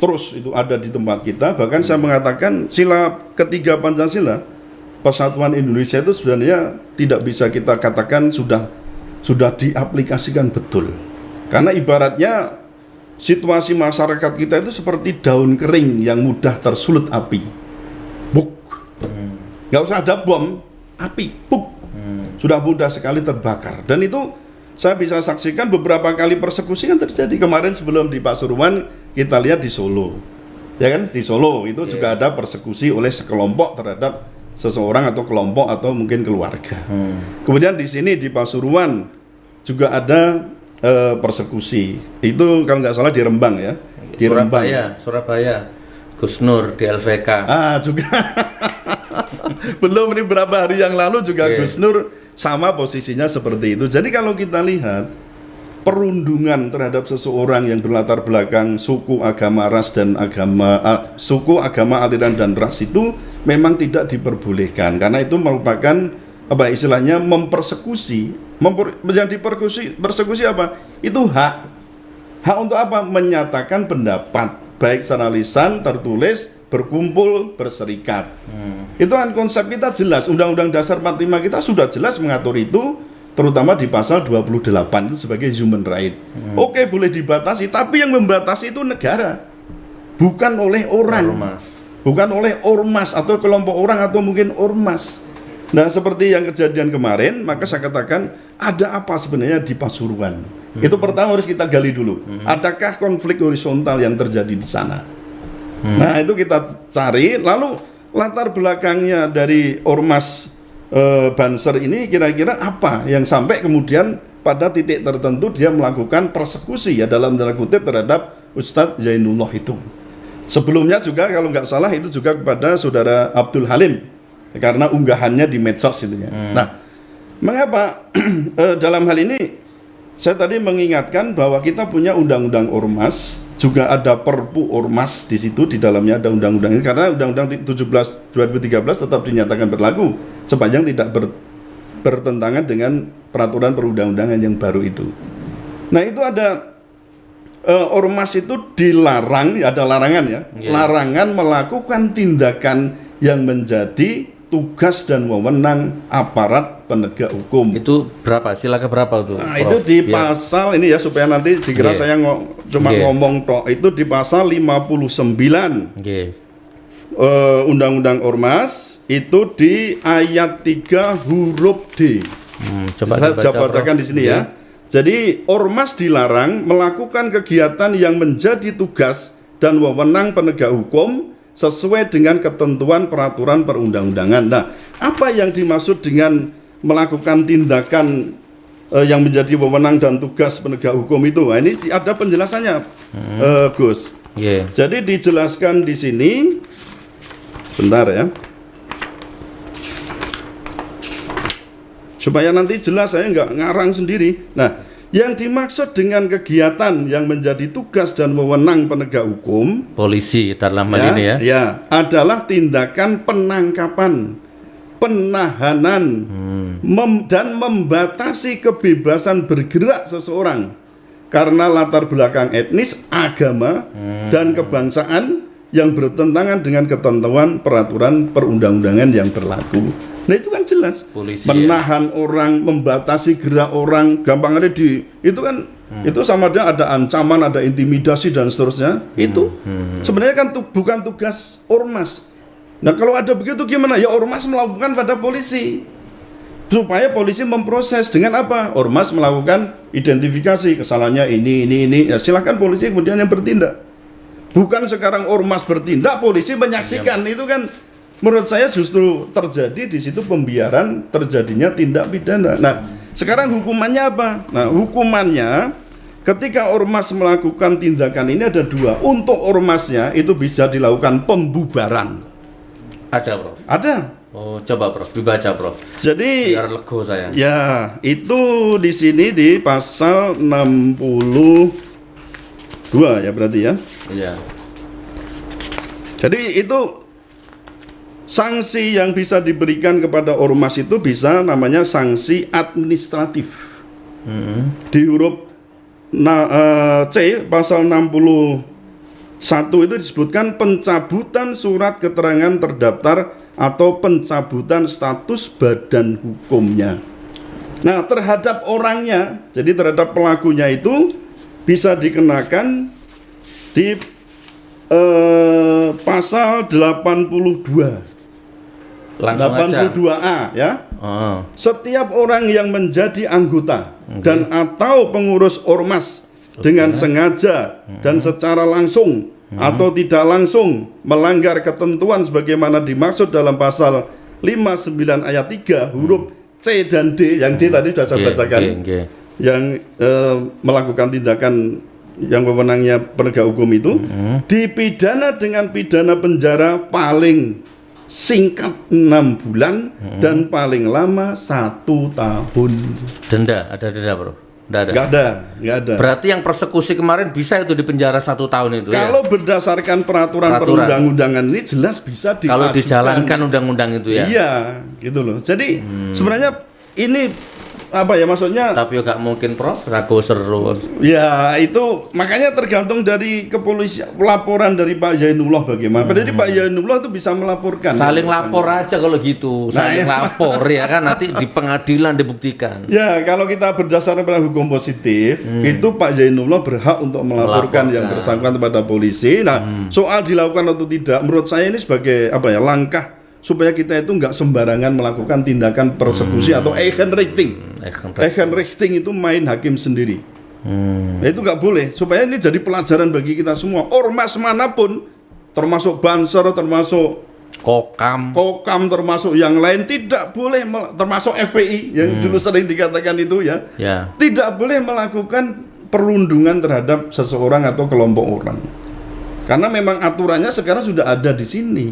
terus itu ada di tempat kita. Bahkan saya mengatakan sila ketiga Pancasila, Persatuan Indonesia itu sebenarnya tidak bisa kita katakan sudah diaplikasikan betul. Karena ibaratnya situasi masyarakat kita itu seperti daun kering yang mudah tersulut api. Buk. Nggak usah ada bom, api, buk. Sudah mudah sekali terbakar. Dan itu saya bisa saksikan beberapa kali persekusi kan terjadi. Kemarin sebelum di Pasuruan kita lihat di Solo. Ya kan, di Solo itu juga ada persekusi oleh sekelompok terhadap seseorang atau kelompok atau mungkin keluarga. Kemudian di sini di Pasuruan juga ada persekusi. Itu kalau nggak salah di Rembang ya. Di Surabaya. Gus Nur di LVK. Juga. Belum ini berapa hari yang lalu juga Gus Nur sama posisinya seperti itu. Jadi kalau kita lihat perundungan terhadap seseorang yang berlatar belakang suku, agama, ras dan suku, agama, aliran dan ras itu memang tidak diperbolehkan karena itu merupakan istilahnya mempersekusi. Yang persekusi apa? Itu hak untuk apa? Menyatakan pendapat baik secara lisan, tertulis, berkumpul, berserikat. Itu kan konsep kita jelas. Undang-Undang Dasar 45 kita sudah jelas mengatur itu, terutama di pasal 28 itu sebagai human right. Oke, boleh dibatasi, tapi yang membatasi itu negara, bukan oleh orang, bukan oleh ormas atau kelompok orang atau mungkin ormas. Nah, seperti yang kejadian kemarin, maka saya katakan ada apa sebenarnya di Pasuruan. Itu pertama harus kita gali dulu. Adakah konflik horizontal yang terjadi di sana? Nah, itu kita cari. Lalu latar belakangnya dari ormas Banser ini kira-kira apa yang sampai kemudian pada titik tertentu dia melakukan persekusi ya dalam tanda kutip terhadap Ustadz Zainullah itu. Sebelumnya juga kalau nggak salah itu juga kepada saudara Abdul Halim karena unggahannya di medsos itu ya. Nah, mengapa dalam hal ini saya tadi mengingatkan bahwa kita punya undang-undang ormas, juga ada Perpu Ormas di situ, di dalamnya ada undang-undang ini karena Undang-Undang 17 2013 tetap dinyatakan berlaku sepanjang tidak bertentangan dengan peraturan perundang-undangan yang baru itu. Nah, itu ada ormas itu dilarang, ya ada larangan ya, larangan melakukan tindakan yang menjadi tugas dan wewenang aparat penegak hukum. Itu berapa? Silakan berapa tuh? Nah, itu di pasal ini ya supaya nanti dikira saya cuma ngomong tok. Itu di pasal 59. Undang-Undang Ormas itu di ayat 3 huruf D. Saya bacakan di sini ya. Jadi ormas dilarang melakukan kegiatan yang menjadi tugas dan wewenang penegak hukum sesuai dengan ketentuan peraturan perundang-undangan. Nah, apa yang dimaksud dengan melakukan tindakan yang menjadi wewenang dan tugas penegak hukum itu? Nah, ini ada penjelasannya, Gus. Jadi dijelaskan di sini, bentar ya, supaya nanti jelas saya nggak ngarang sendiri. Nah, yang dimaksud dengan kegiatan yang menjadi tugas dan wewenang penegak hukum polisi dalam hal ini ya adalah tindakan penangkapan, penahanan, dan membatasi kebebasan bergerak seseorang karena latar belakang etnis, agama, dan kebangsaan yang bertentangan dengan ketentuan peraturan perundang-undangan yang berlaku. Nah itu kan jelas. Polisi, menahan orang, membatasi gerak orang, gampangnya itu kan itu sama dia ada ancaman, ada intimidasi dan seterusnya. Itu sebenarnya kan bukan tugas ormas. Nah kalau ada begitu gimana? Ya ormas melakukan pada polisi. Supaya polisi memproses dengan apa? Ormas melakukan identifikasi kesalahannya ini. Ya silakan polisi kemudian yang bertindak. Bukan sekarang ormas bertindak, polisi menyaksikan. Itu kan menurut saya justru terjadi di situ pembiaran terjadinya tindak pidana. Nah, sekarang hukumannya apa? Nah, hukumannya ketika ormas melakukan tindakan ini ada dua. Untuk ormasnya itu bisa dilakukan pembubaran. Ada, Prof. Ada. Oh, coba Prof, dibaca Prof. Jadi biar lego saya. Ya, itu di sini di pasal 62 ya berarti ya. Iya. Jadi itu sanksi yang bisa diberikan kepada ormas itu bisa namanya sanksi administratif. Di huruf C pasal 61 itu disebutkan pencabutan surat keterangan terdaftar atau pencabutan status badan hukumnya. Nah, terhadap orangnya, jadi terhadap pelakunya itu bisa dikenakan di pasal 82. Langsung 82A ya. Oh. Setiap orang yang menjadi anggota dan atau pengurus ormas dengan sengaja dan secara langsung atau tidak langsung melanggar ketentuan sebagaimana dimaksud dalam pasal 59 ayat 3 huruf C dan D, yang D tadi sudah saya bacakan. Yang melakukan tindakan yang wewenangnya penegak hukum itu dipidana dengan pidana penjara paling singkat 6 bulan dan paling lama 1 tahun. Denda, ada denda Bro? Nggak ada. Berarti yang persekusi kemarin bisa itu di penjara 1 tahun itu. Kalau berdasarkan peraturan perundang-undangan ini jelas bisa diajukan. Kalau dijalankan undang-undang itu ya. Iya, gitu loh. Jadi sebenarnya ini apa ya maksudnya? Tapi nggak mungkin Prof, ragu seru. Ya itu makanya tergantung dari kepolisian, laporan dari Pak Yainullah bagaimana. Jadi Pak Yainullah itu bisa melaporkan. Saling lapor aja kalau gitu, saling lapor ya kan, nanti di pengadilan dibuktikan. Ya kalau kita berdasarkan pada hukum positif, itu Pak Yainullah berhak untuk melaporkan yang bersangkutan kepada polisi. Nah soal dilakukan atau tidak, menurut saya ini sebagai apa ya langkah supaya kita itu nggak sembarangan melakukan tindakan persekusi atau Eigenrichting. Eigenrichting itu main hakim sendiri. Nah, itu nggak boleh. Supaya ini jadi pelajaran bagi kita semua. Ormas manapun, termasuk Banser, termasuk Kokam, termasuk yang lain tidak boleh, termasuk FPI yang dulu sering dikatakan itu ya, tidak boleh melakukan perundungan terhadap seseorang atau kelompok orang. Karena memang aturannya sekarang sudah ada di sini.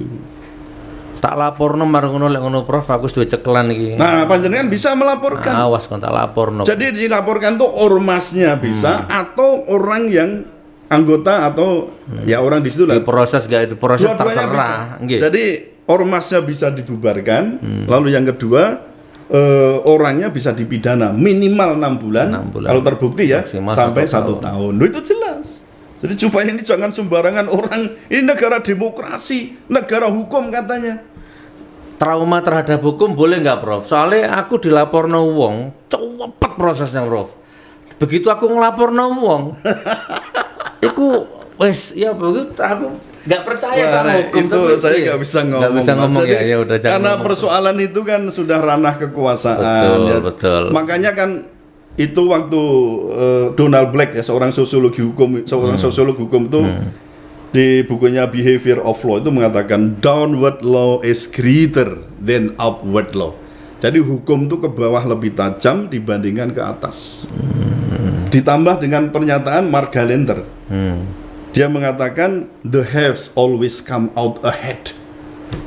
Tak laporno marang ngono lek ngono Prof, aku sudah cekelan iki. Nah, panjenengan bisa melaporkan. Awas kon tak laporno. Jadi dilaporkan tuh ormasnya bisa atau orang yang anggota atau ya orang di situ lah. Diproses gak diproses terserah. Jadi ormasnya bisa dibubarkan, lalu yang kedua orangnya bisa dipidana minimal 6 bulan. Kalau terbukti ya sampai 1 tahun. Loh, itu jelas. Jadi supaya ini jangan sembarangan orang. Ini negara demokrasi, negara hukum katanya. Trauma terhadap hukum boleh nggak Prof? Soalnya aku dilaporno wong, cepet prosesnya Prof. Begitu aku ngelaporno wong, iku wes ya begitu aku nggak percaya sama hukum. Itu saya nggak bisa ngomong. Nggak bisa ngomong ya udah jangan. Karena persoalan itu kan sudah ranah kekuasaan. Betul. Makanya kan itu waktu Donald Black ya seorang sosiolog hukum itu di bukunya Behavior of Law itu mengatakan downward law is greater than upward law. Jadi hukum itu ke bawah lebih tajam dibandingkan ke atas. Ditambah dengan pernyataan Mark Gallenter. Dia mengatakan the haves always come out ahead.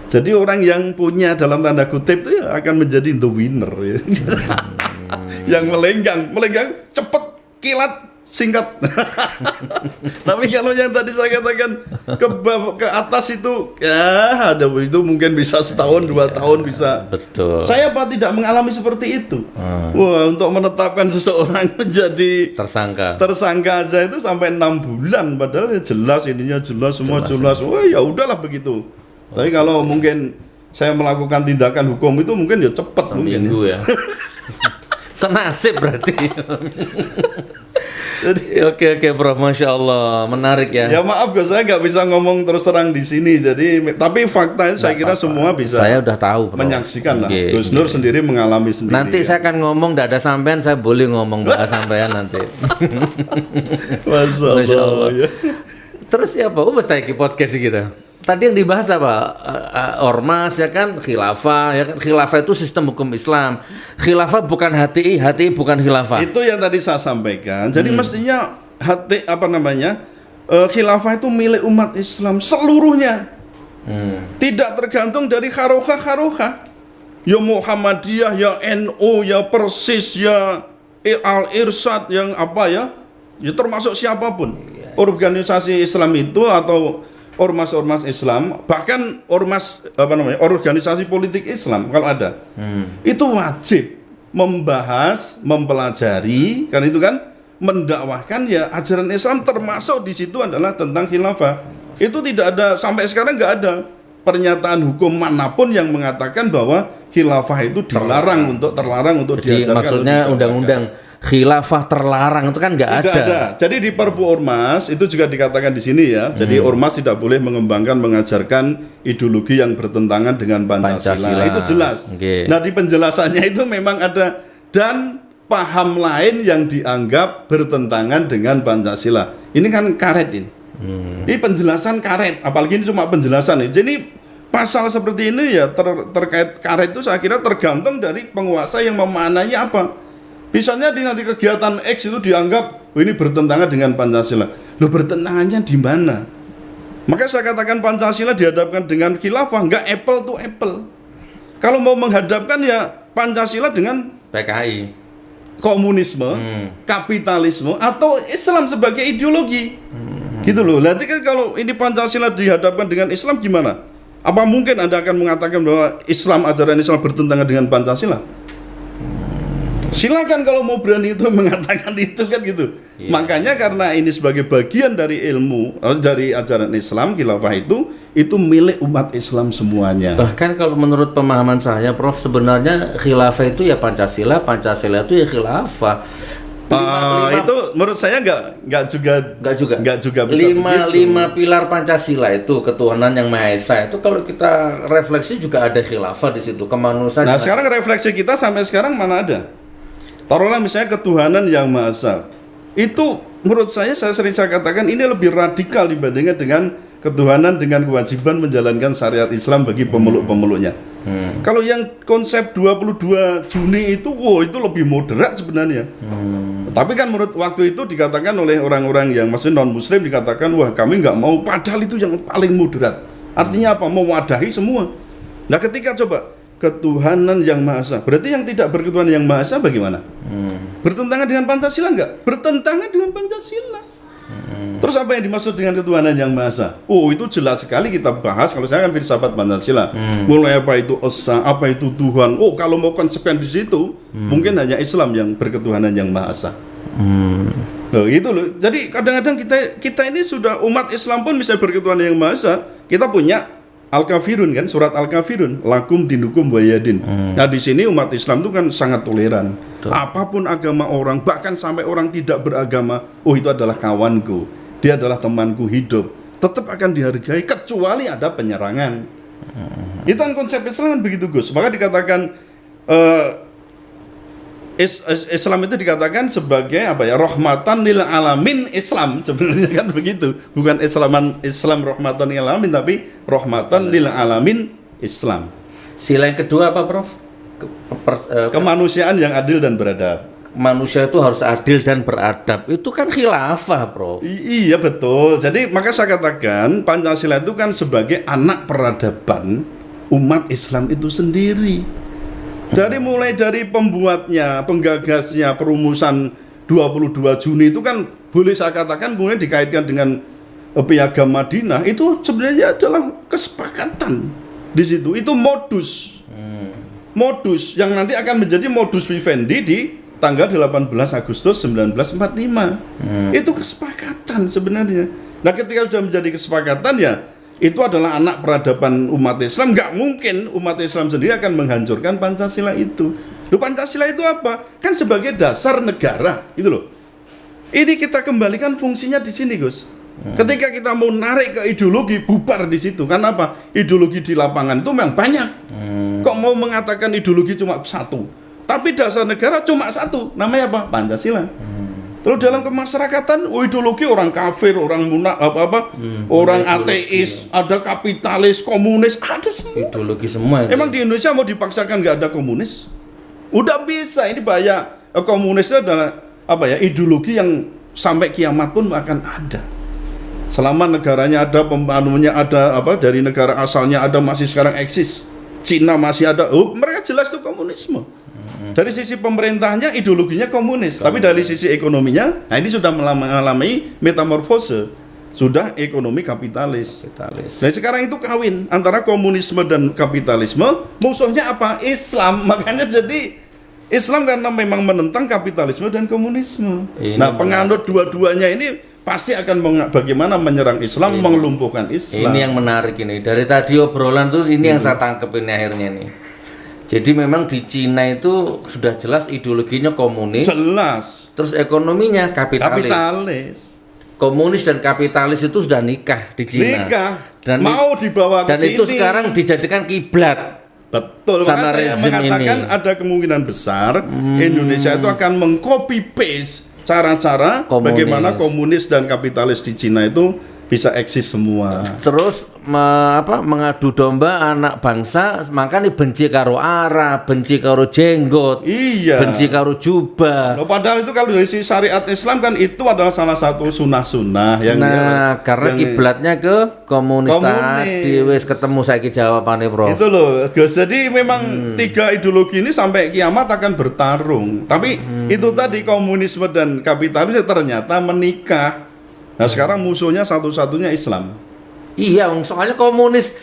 Jadi orang yang punya dalam tanda kutip itu ya akan menjadi the winner ya. Yang melenggang cepat kilat singkat. Tapi kalau yang tadi saya katakan ke atas itu ya ada itu mungkin bisa setahun 2 tahun bisa. Betul. Saya tidak mengalami seperti itu. Wah, untuk menetapkan seseorang menjadi tersangka aja itu sampai 6 bulan padahal ya jelas ininya jelas semua jelas. Wah, ya udahlah begitu. Tapi kalau mungkin saya melakukan tindakan hukum itu mungkin ya cepat mungkin ya. Senasib berarti. Oke Prof, Masya Allah, menarik ya. Ya maaf Gus, saya nggak bisa ngomong terus terang di sini. Jadi, tapi fakta itu saya kira semua bisa. Saya udah tahu, Prof. Menyaksikan lah. Gus Nur sendiri mengalami sendiri. Nanti saya akan ngomong, nggak ada sampean, saya boleh ngomong nggak ada sampean nanti. Masya Allah. Ya. Terus siapa? Mesti podcast kita. Tadi yang dibahas apa? Ormas ya kan, khilafah ya kan. Khilafah itu sistem hukum Islam. Khilafah bukan HTI, HTI bukan khilafah. Itu yang tadi saya sampaikan. Jadi mestinya khilafah itu milik umat Islam seluruhnya. Tidak tergantung dari kharoha. Ya Muhammadiyah, ya NU, ya Persis, ya Al-Irsyad, yang apa ya? Ya termasuk siapapun. Organisasi Islam itu atau ormas-ormas Islam, bahkan organisasi politik Islam kalau ada, itu wajib membahas, mempelajari, kan itu kan mendakwahkan ya ajaran Islam, termasuk di situ adalah tentang khilafah. Itu tidak ada sampai sekarang, nggak ada pernyataan hukum manapun yang mengatakan bahwa khilafah itu terlarang untuk Jadi diajarkan. Maksudnya undang-undang khilafah terlarang itu kan nggak ada. Jadi di Perpu Ormas itu juga dikatakan di sini ya. Jadi ormas tidak boleh mengembangkan, mengajarkan ideologi yang bertentangan dengan Pancasila. Itu jelas. Nah di penjelasannya itu memang ada dan paham lain yang dianggap bertentangan dengan Pancasila. Ini kan karet ini. Ini penjelasan karet. Apalagi ini cuma penjelasan. Jadi pasal seperti ini ya terkait karet itu saya kira tergantung dari penguasa yang memaknai apa. Misalnya di nanti kegiatan X itu dianggap ini bertentangan dengan Pancasila. Loh, bertentangannya di mana? Maka saya katakan Pancasila dihadapkan dengan khilafah, enggak apple to apple. Kalau mau menghadapkan ya Pancasila dengan PKI, komunisme, kapitalisme atau Islam sebagai ideologi. Gitu loh. Nanti kan kalau ini Pancasila dihadapkan dengan Islam gimana? Apa mungkin Anda akan mengatakan bahwa Islam, ajaran Islam bertentangan dengan Pancasila? Silakan kalau mau berani itu mengatakan itu kan gitu. Makanya karena ini sebagai bagian dari ilmu, dari ajaran Islam, khilafah itu milik umat Islam semuanya. Bahkan kalau menurut pemahaman saya, Prof, sebenarnya khilafah itu ya Pancasila, Pancasila itu ya khilafah. Itu menurut saya nggak juga bisa lima pilar Pancasila itu ketuhanan yang Maha Esa itu kalau kita refleksi juga ada khilafah di situ, kemanusiaan. Nah sekarang refleksi kita sampai sekarang mana ada? Taruhlah misalnya ketuhanan yang Maha Esa. Itu menurut saya sering katakan ini lebih radikal dibandingkan dengan ketuhanan dengan kewajiban menjalankan syariat Islam bagi pemeluk-pemeluknya. Kalau yang konsep 22 Juni itu, itu lebih moderat sebenarnya. Tapi kan menurut waktu itu dikatakan oleh orang-orang yang masih non-muslim, dikatakan wah kami nggak mau, padahal itu yang paling moderat. Artinya apa? Mewadahi semua. Nah ketika coba ketuhanan yang Maha Esa, berarti yang tidak berketuhanan yang Maha Esa bagaimana? Bertentangan dengan Pancasila enggak? Bertentangan dengan Pancasila. Terus apa yang dimaksud dengan ketuhanan yang Maha Esa? Itu jelas sekali kita bahas kalau saya kan filsafat Pancasila. Mulai apa itu Esa, apa itu Tuhan. Kalau mau konsekuen di situ, mungkin hanya Islam yang berketuhanan yang Maha Esa. Itu loh. Jadi kadang-kadang kita ini sudah umat Islam pun bisa berketuhanan yang Maha Esa. Kita punya Al-Kafirun kan, surat Al-Kafirun, lakum dinukum waliyadin. Nah di sini umat Islam itu kan sangat toleran. Apapun agama orang, bahkan sampai orang tidak beragama, itu adalah kawanku, dia adalah temanku hidup, tetap akan dihargai kecuali ada penyerangan. Itu kan konsep Islam kan begitu Gus. Maka dikatakan Islam itu dikatakan sebagai apa ya, rahmatan lil alamin Islam sebenarnya kan begitu, bukan Islam rahmatan lil alamin tapi rahmatan lil alamin Islam. Sila yang kedua apa Prof? Kemanusiaan yang adil dan beradab. Manusia itu harus adil dan beradab, itu kan khilafah Prof. Iya betul. Jadi maka saya katakan Pancasila itu kan sebagai anak peradaban umat Islam itu sendiri. Mulai dari pembuatnya, penggagasnya, perumusan 22 Juni itu kan boleh saya katakan kemudian dikaitkan dengan piagam Madinah itu sebenarnya adalah kesepakatan di situ. Itu modus yang nanti akan menjadi modus vivendi di tanggal 18 Agustus 1945. Itu kesepakatan sebenarnya. Nah, ketika sudah menjadi kesepakatan ya itu adalah anak peradaban umat Islam. Nggak mungkin umat Islam sendiri akan menghancurkan Pancasila itu. Loh, Pancasila itu apa? Kan sebagai dasar negara, gitu loh. Ini kita kembalikan fungsinya di sini, Gus. Ketika kita mau narik ke ideologi, bubar di situ. Karena apa? Ideologi di lapangan itu memang banyak. Kok mau mengatakan ideologi cuma satu? Tapi dasar negara cuma satu. Namanya apa? Pancasila. Terus dalam kemasyarakatan, ideologi orang kafir, orang orang ateis, ada kapitalis, komunis, ada semua. Ideologi semua. Emang di Indonesia mau dipaksakan nggak ada komunis? Udah bisa. Ini bahaya. Komunis itu adalah ideologi yang sampai kiamat pun akan ada. Selama negaranya ada, pembangunnya ada, dari negara asalnya ada, masih sekarang eksis. Cina masih ada. Mereka jelas itu komunisme. Dari sisi pemerintahnya ideologinya komunis, tapi dari sisi ekonominya, nah ini sudah mengalami metamorfose, sudah ekonomi kapitalis. Nah sekarang itu kawin antara komunisme dan kapitalisme, musuhnya apa? Islam. Makanya jadi Islam karena memang menentang kapitalisme dan komunisme. Nah penganut dua-duanya ini pasti akan bagaimana menyerang Islam, mengelumpuhkan Islam. Ini yang menarik ini. Dari tadi obrolan tuh ini yang saya tangkep ini akhirnya nih. Jadi memang di Cina itu sudah jelas ideologinya komunis. Jelas. Terus ekonominya kapitalis. Komunis dan kapitalis itu sudah nikah di Cina. Nikah. Dan mau dibawa ke sini. Dan itu sekarang dijadikan kiblat. Betul. Maka saya mengatakan ini ada kemungkinan besar Indonesia itu akan mengcopy paste cara-cara bagaimana komunis dan kapitalis di Cina itu bisa eksis semua. Terus mengadu domba anak bangsa, makanya benci karo Arab, benci karo jenggot, benci karo jubah. Loh, padahal itu kalau dari sisi syariat Islam kan itu adalah salah satu sunnah-sunnah yang karena kiblatnya ke komunis. Tadi wis ketemu saiki jawabannya, Prof. Itu loh, Gus. Jadi memang tiga ideologi ini sampai kiamat akan bertarung. Tapi itu tadi komunisme dan kapitalisme ternyata menikah. Nah sekarang musuhnya satu-satunya Islam. Iya, soalnya komunis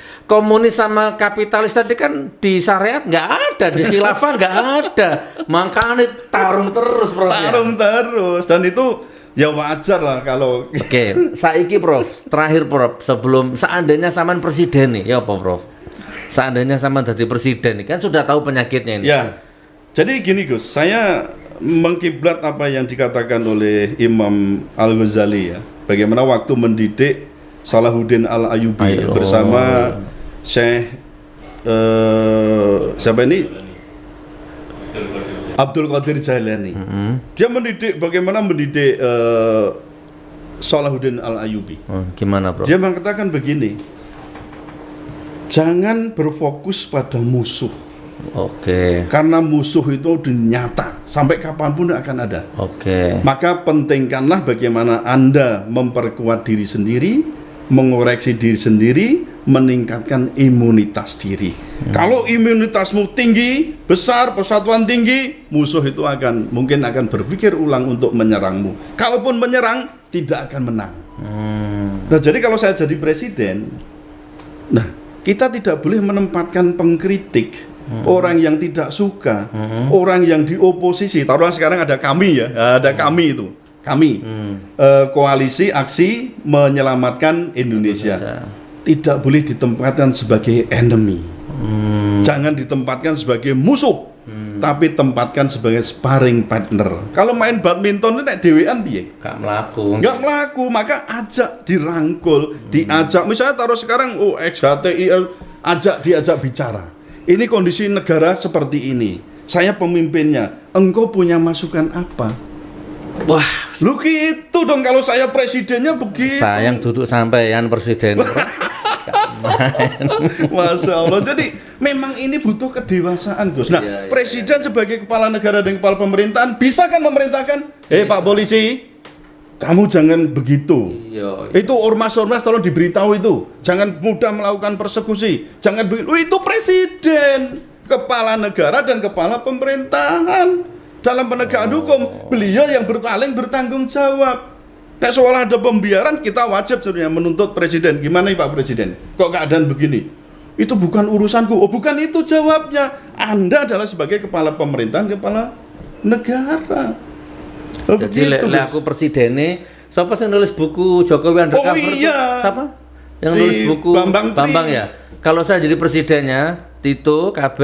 sama kapitalis tadi kan di syariat nggak ada, di khilafah nggak ada, makanya tarung terus, Prof. Tarung terus, dan itu ya wajar lah kalau. Oke, saiki Prof, terakhir Prof, sebelum seandainya saman presiden nih, ya apa Prof? Seandainya saman jadi presiden nih, kan sudah tahu penyakitnya ini. Ya, jadi gini Gus, saya mengkiblat apa yang dikatakan oleh Imam Al-Ghazali ya. Bagaimana waktu mendidik Salahuddin Al-Ayyubi bersama Syekh siapa ini? Abdul Qadir Jailani. Dia bagaimana mendidik Salahuddin Al-Ayyubi. Gimana, Bro? Dia mengatakan begini. Jangan berfokus pada musuh. Karena musuh itu nyata, sampai kapanpun akan ada. Maka pentingkanlah bagaimana Anda memperkuat diri sendiri, mengoreksi diri sendiri, meningkatkan imunitas diri. Kalau imunitasmu tinggi, besar, persatuan tinggi, musuh itu mungkin akan berpikir ulang untuk menyerangmu. Kalaupun menyerang, tidak akan menang. Nah, jadi kalau saya jadi presiden, kita tidak boleh menempatkan pengkritik. Orang yang tidak suka, orang yang di oposisi. Taruhlah sekarang ada kami ya, ada kami itu, koalisi aksi menyelamatkan Indonesia. Tidak boleh ditempatkan sebagai enemy. Jangan ditempatkan sebagai musuh, tapi tempatkan sebagai sparring partner. Kalau main badminton itu nek dhewean piye? Gak mlaku, maka ajak dirangkul, diajak. Misalnya taruh sekarang XHTI, diajak bicara. Ini kondisi negara seperti ini. Saya pemimpinnya. Engkau punya masukan apa? Wah, lu gitu dong kalau saya presidennya begitu. Sayang duduk sampean presiden. Masya Allah. Jadi memang ini butuh kedewasaan, Gus. Nah, presiden sebagai kepala negara dan kepala pemerintahan bisa kan memerintahkan, Pak polisi, kamu jangan begitu. Itu ormas-ormas tolong diberitahu itu. Jangan mudah melakukan persekusi. Jangan begitu. Itu presiden, kepala negara dan kepala pemerintahan. Dalam penegakan hukum, beliau yang paling bertanggung jawab. Nek seolah ada pembiaran, kita wajib sebenarnya menuntut presiden. Gimana nih Pak Presiden? Kok keadaan begini? Itu bukan urusanku. Oh, bukan itu jawabnya. Anda adalah sebagai kepala pemerintahan, kepala negara. Oh, Jadi begitu, aku presidennya, siapa sih nulis buku Jokowi Undercover? Oh iya. Siapa? Yang Si nulis buku Bambang Tri. ya. Kalau saya jadi presidennya, Tito, KB,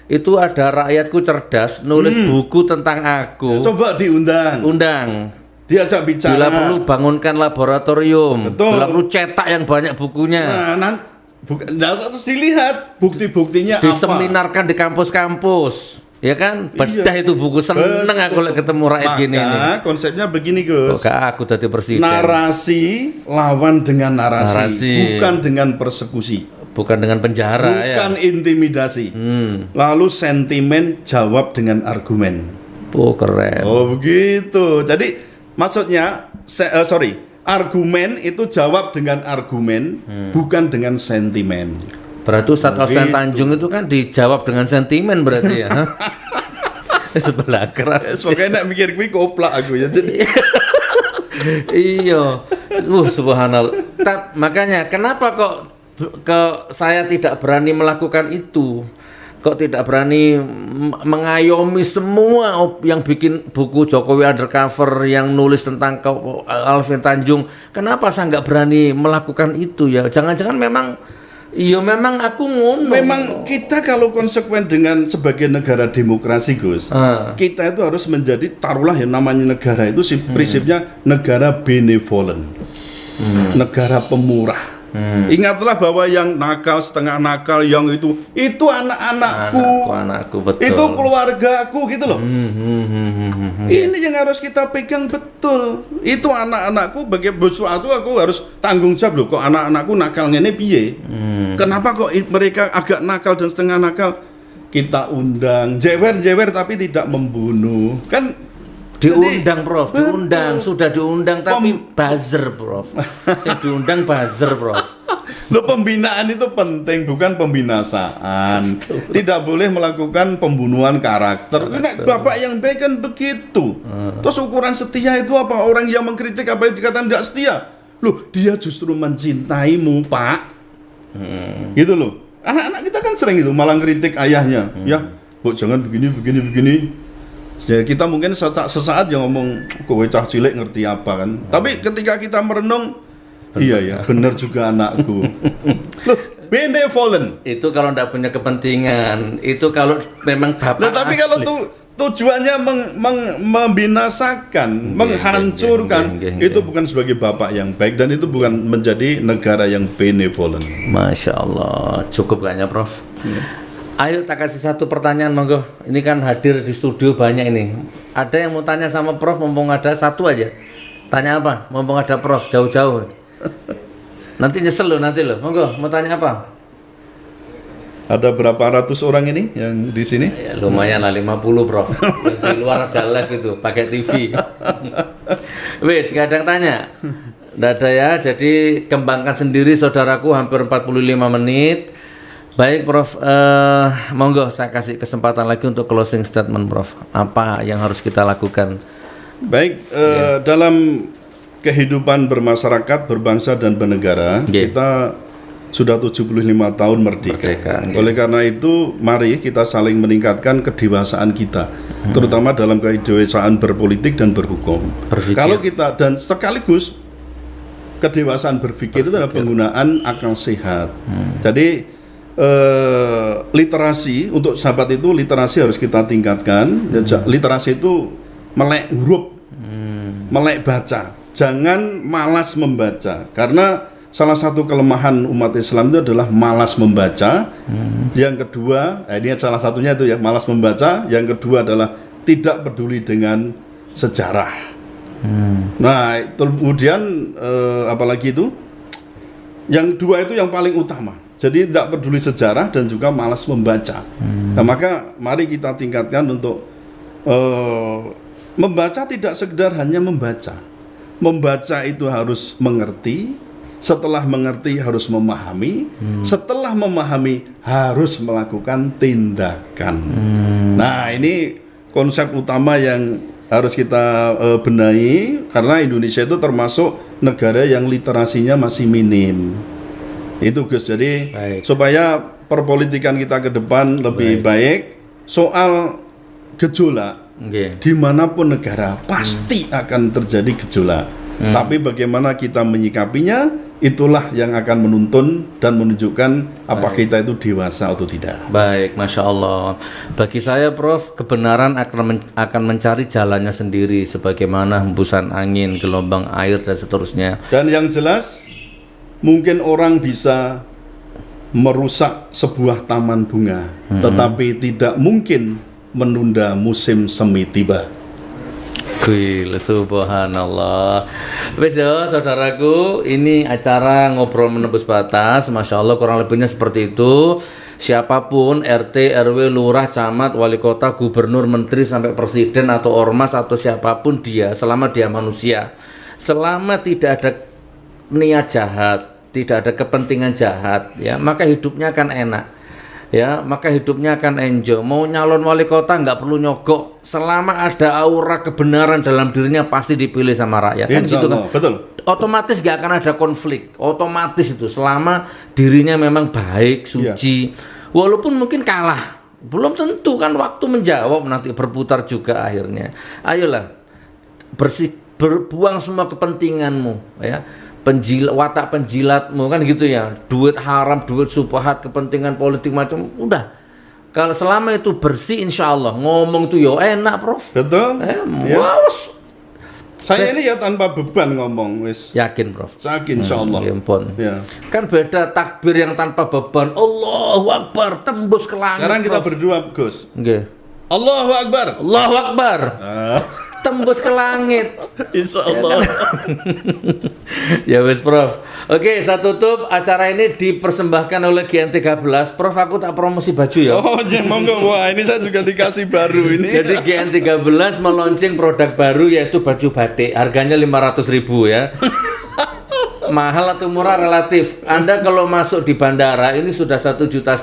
itu ada rakyatku cerdas, nulis buku tentang aku. Coba diundang. Undang. Diajak bicara. Bila perlu bangunkan laboratorium. Betul. Bila perlu cetak yang banyak bukunya. Nah, terus dilihat bukti-buktinya apa. Diseminarkan di kampus-kampus. Ya kan? Bedah itu buku, seneng aku liat ketemu rakyat gini nih. Maka konsepnya begini Gus. Kok aku jadi presiden. Narasi lawan dengan narasi. Narasi. Bukan dengan persekusi. Bukan dengan penjara Bukan intimidasi. Lalu sentimen jawab dengan argumen. Oh keren. Oh begitu. Jadi maksudnya argumen itu jawab dengan argumen, bukan dengan sentimen. Berarti Ustadz Alfian Tanjung itu kan dijawab dengan sentimen berarti ya. Sebelah keras. Pokoknya nak mikir kuwi koplak aku ya. Jadi Iya. Subhanallah. Makanya kenapa kok saya tidak berani melakukan itu? Kok tidak berani mengayomi semua yang bikin buku Jokowi Undercover, yang nulis tentang Alfian Tanjung? Kenapa saya nggak berani melakukan itu ya? Jangan-jangan memang aku ngono. memang kita kalau konsekuen dengan sebagai negara demokrasi Gus, kita itu harus menjadi, taruhlah yang namanya negara itu prinsipnya negara benevolent, negara pemurah. Ingatlah bahwa yang nakal, setengah nakal, yang itu anakku, betul. itu keluargaku gitu loh. Ini yang harus kita pegang betul. Itu anak-anakku, bagi sesuatu aku harus tanggung jawab loh. Kok anak-anakku nakalnya ini piye? Kenapa kok mereka agak nakal dan setengah nakal? Kita undang, jewer tapi tidak membunuh. Kan Diundang Prof, diundang, sudah diundang tapi buzzer Prof. Saya diundang buzzer Prof. Loh, pembinaan itu penting, bukan pembinasaan. Tidak boleh melakukan pembunuhan karakter. Ini Bapak yang baik kan begitu. Terus ukuran setia itu apa? Orang yang mengkritik apa yang dikatakan tidak setia. Loh, dia justru mencintaimu, Pak. Gitu loh. Anak-anak kita kan sering itu malah kritik ayahnya. Ya, Bu jangan begini. Ya kita mungkin sesaat yang ngomong kowe cah cilik ngerti apa kan. Tapi ketika kita merenung, iya ya, benar juga anakku. Loh, benevolent. Itu kalau tidak punya kepentingan, itu kalau memang bapak. Nah, tapi asli. kalau tujuannya membinasakan, menghancurkan, itu bukan sebagai bapak yang baik dan itu bukan menjadi negara yang benevolent. Masya Allah, cukup kayaknya Prof. Ayo tak kasih satu pertanyaan monggo. Ini kan hadir di studio banyak ini. Ada yang mau tanya sama Prof, mumpung ada satu aja. Tanya apa? Mumpung ada Prof jauh-jauh. Nanti nyesel loh nanti loh. Monggo, mau tanya apa? Ada berapa ratus orang ini yang di sini? Ya, lumayan lah 50 Prof. Di luar ada live itu pakai TV. Wes, nggak ada yang tanya. Nggak ada ya. Jadi kembangkan sendiri saudaraku, hampir 45 menit. Baik Prof, monggo saya kasih kesempatan lagi untuk closing statement Prof. Apa yang harus kita lakukan? Baik, dalam kehidupan bermasyarakat, berbangsa dan bernegara, kita sudah 75 tahun merdeka. Oleh karena itu, mari kita saling meningkatkan kedewasaan kita, terutama dalam kedewasaan berpolitik dan berhukum. Kalau kita, dan sekaligus kedewasaan berpikir itu adalah penggunaan akal sehat. Jadi literasi untuk sahabat itu, literasi harus kita tingkatkan. Literasi itu melek huruf, melek baca. Jangan malas membaca, karena salah satu kelemahan umat Islam itu adalah malas membaca. Yang kedua, ini salah satunya itu ya, malas membaca. Yang kedua adalah tidak peduli dengan sejarah. Nah, kemudian apalagi itu? Yang dua itu yang paling utama. Jadi tidak peduli sejarah dan juga malas membaca. Nah, maka mari kita tingkatkan untuk membaca, tidak sekedar hanya membaca. Membaca itu harus mengerti, setelah mengerti harus memahami, setelah memahami harus melakukan tindakan. Nah, ini konsep utama yang harus kita benahi, karena Indonesia itu termasuk negara yang literasinya masih minim. Itu Gus. Jadi Baik. supaya perpolitikan kita ke depan lebih baik, soal gejolak Nggih. dimanapun negara pasti akan terjadi gejolak. Tapi bagaimana kita menyikapinya, itulah yang akan menuntun dan menunjukkan apa kita itu dewasa atau tidak. Baik, Masya Allah. Bagi saya, Prof, kebenaran akan mencari jalannya sendiri, sebagaimana hembusan angin, gelombang air, dan seterusnya. Dan yang jelas, mungkin orang bisa merusak sebuah taman bunga, tetapi tidak mungkin menunda musim semi tiba. Gila, subhanallah. Wes ya, saudaraku, ini acara ngobrol menembus batas. Masya Allah, kurang lebihnya seperti itu. Siapapun, RT, RW, lurah, camat, wali kota, gubernur, menteri, sampai presiden atau ormas atau siapapun dia, selama dia manusia, selama tidak ada niat jahat, tidak ada kepentingan jahat, ya, maka hidupnya akan enak. Ya, maka hidupnya akan enjoy. Mau nyalon wali kota nggak perlu nyogok, selama ada aura kebenaran dalam dirinya pasti dipilih sama rakyat. Kan gitu kan? Betul. Otomatis nggak akan ada konflik. Otomatis itu selama dirinya memang baik, suci. Walaupun mungkin kalah, belum tentu kan, waktu menjawab, nanti berputar juga akhirnya. Ayolah, berbuang semua kepentinganmu, ya. Watak penjilatmu, kan gitu ya, duit haram, duit subhat, kepentingan politik macam, udah. Kalau selama itu bersih, insya Allah ngomong tuh yo enak, Prof. Betul. Wow. Saya ini ya tanpa beban ngomong, wis. Yakin, Prof. Yakin, insya Allah. Ya ampun. Ya. Kan beda takbir yang tanpa beban. Allahu Akbar, tembus ke langit. Sekarang kita Prof. berdua, Gus. Nggih. Allahu Akbar. Allahu Akbar. Tembus ke langit. Insya Allah. Ya wes, Prof. Oke, saya tutup acara ini dipersembahkan oleh GN13. Prof, aku tak promosi baju ya. Oh, jangan monggo. Wah, ini saya juga dikasih baru ini. Jadi GN13 meluncing produk baru, yaitu baju batik. Harganya 500.000 ya. Mahal atau murah relatif. Anda kalau masuk di bandara ini sudah 1,5 juta.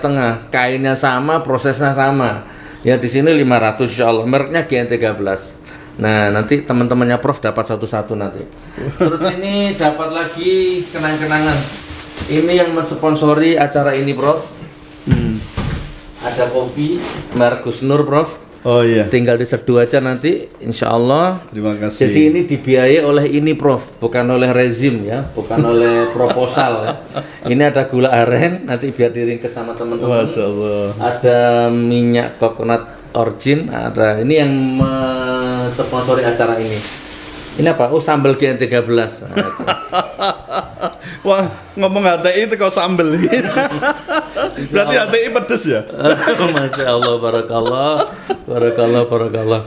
Kainnya sama, prosesnya sama. Ya, di sini 500 insya Allah. Mereknya GN13. Nah, nanti teman-temannya Prof dapat satu-satu nanti. Terus ini dapat lagi kenang-kenangan. Ini yang mensponsori acara ini, Prof. Ada kopi merek Gus Nur, Prof. Oh iya. Tinggal diseduh aja nanti, insya Allah. Terima kasih. Jadi ini dibiayai oleh ini, Prof, bukan oleh rezim ya, bukan oleh proposal ya. Ini ada gula aren, nanti biar diringkes sama teman-teman. Masya Allah. Ada minyak coconut origin, ada ini yang sponsori acara ini. Ini apa? Oh, sambal GN13. Wah, ngomong HTI itu kok sambel. Berarti HTI pedes ya? Masya Allah, barakallah, barakallah, barakallah.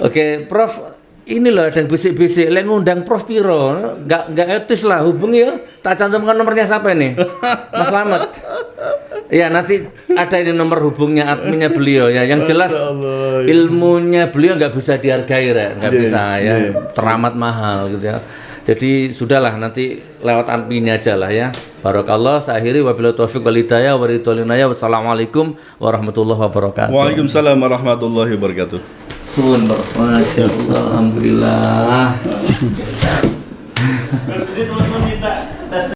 Oke, Prof, ini loh ada yang bisik-bisik. Lek ngundang Prof piro? Nggak etis lah, hubungi ya. Tak cantumkan nomornya siapa ini? Mas Slamet. Ya, nanti ada ini nomor hubungnya adminnya beliau ya. Yang jelas ilmunya beliau nggak bisa dihargai ya, nggak bisa ya. Teramat mahal gitu ya. Jadi sudahlah, nanti lewat adminnya aja lah ya. Barakallah, saya akhiri wabillahi taufiq wal hidayah wa ridwan minna. Wassalamualaikum warahmatullahi wabarakatuh. Waalaikumsalam warahmatullahi wabarakatuh. Sun, Masya Allah, alhamdulillah.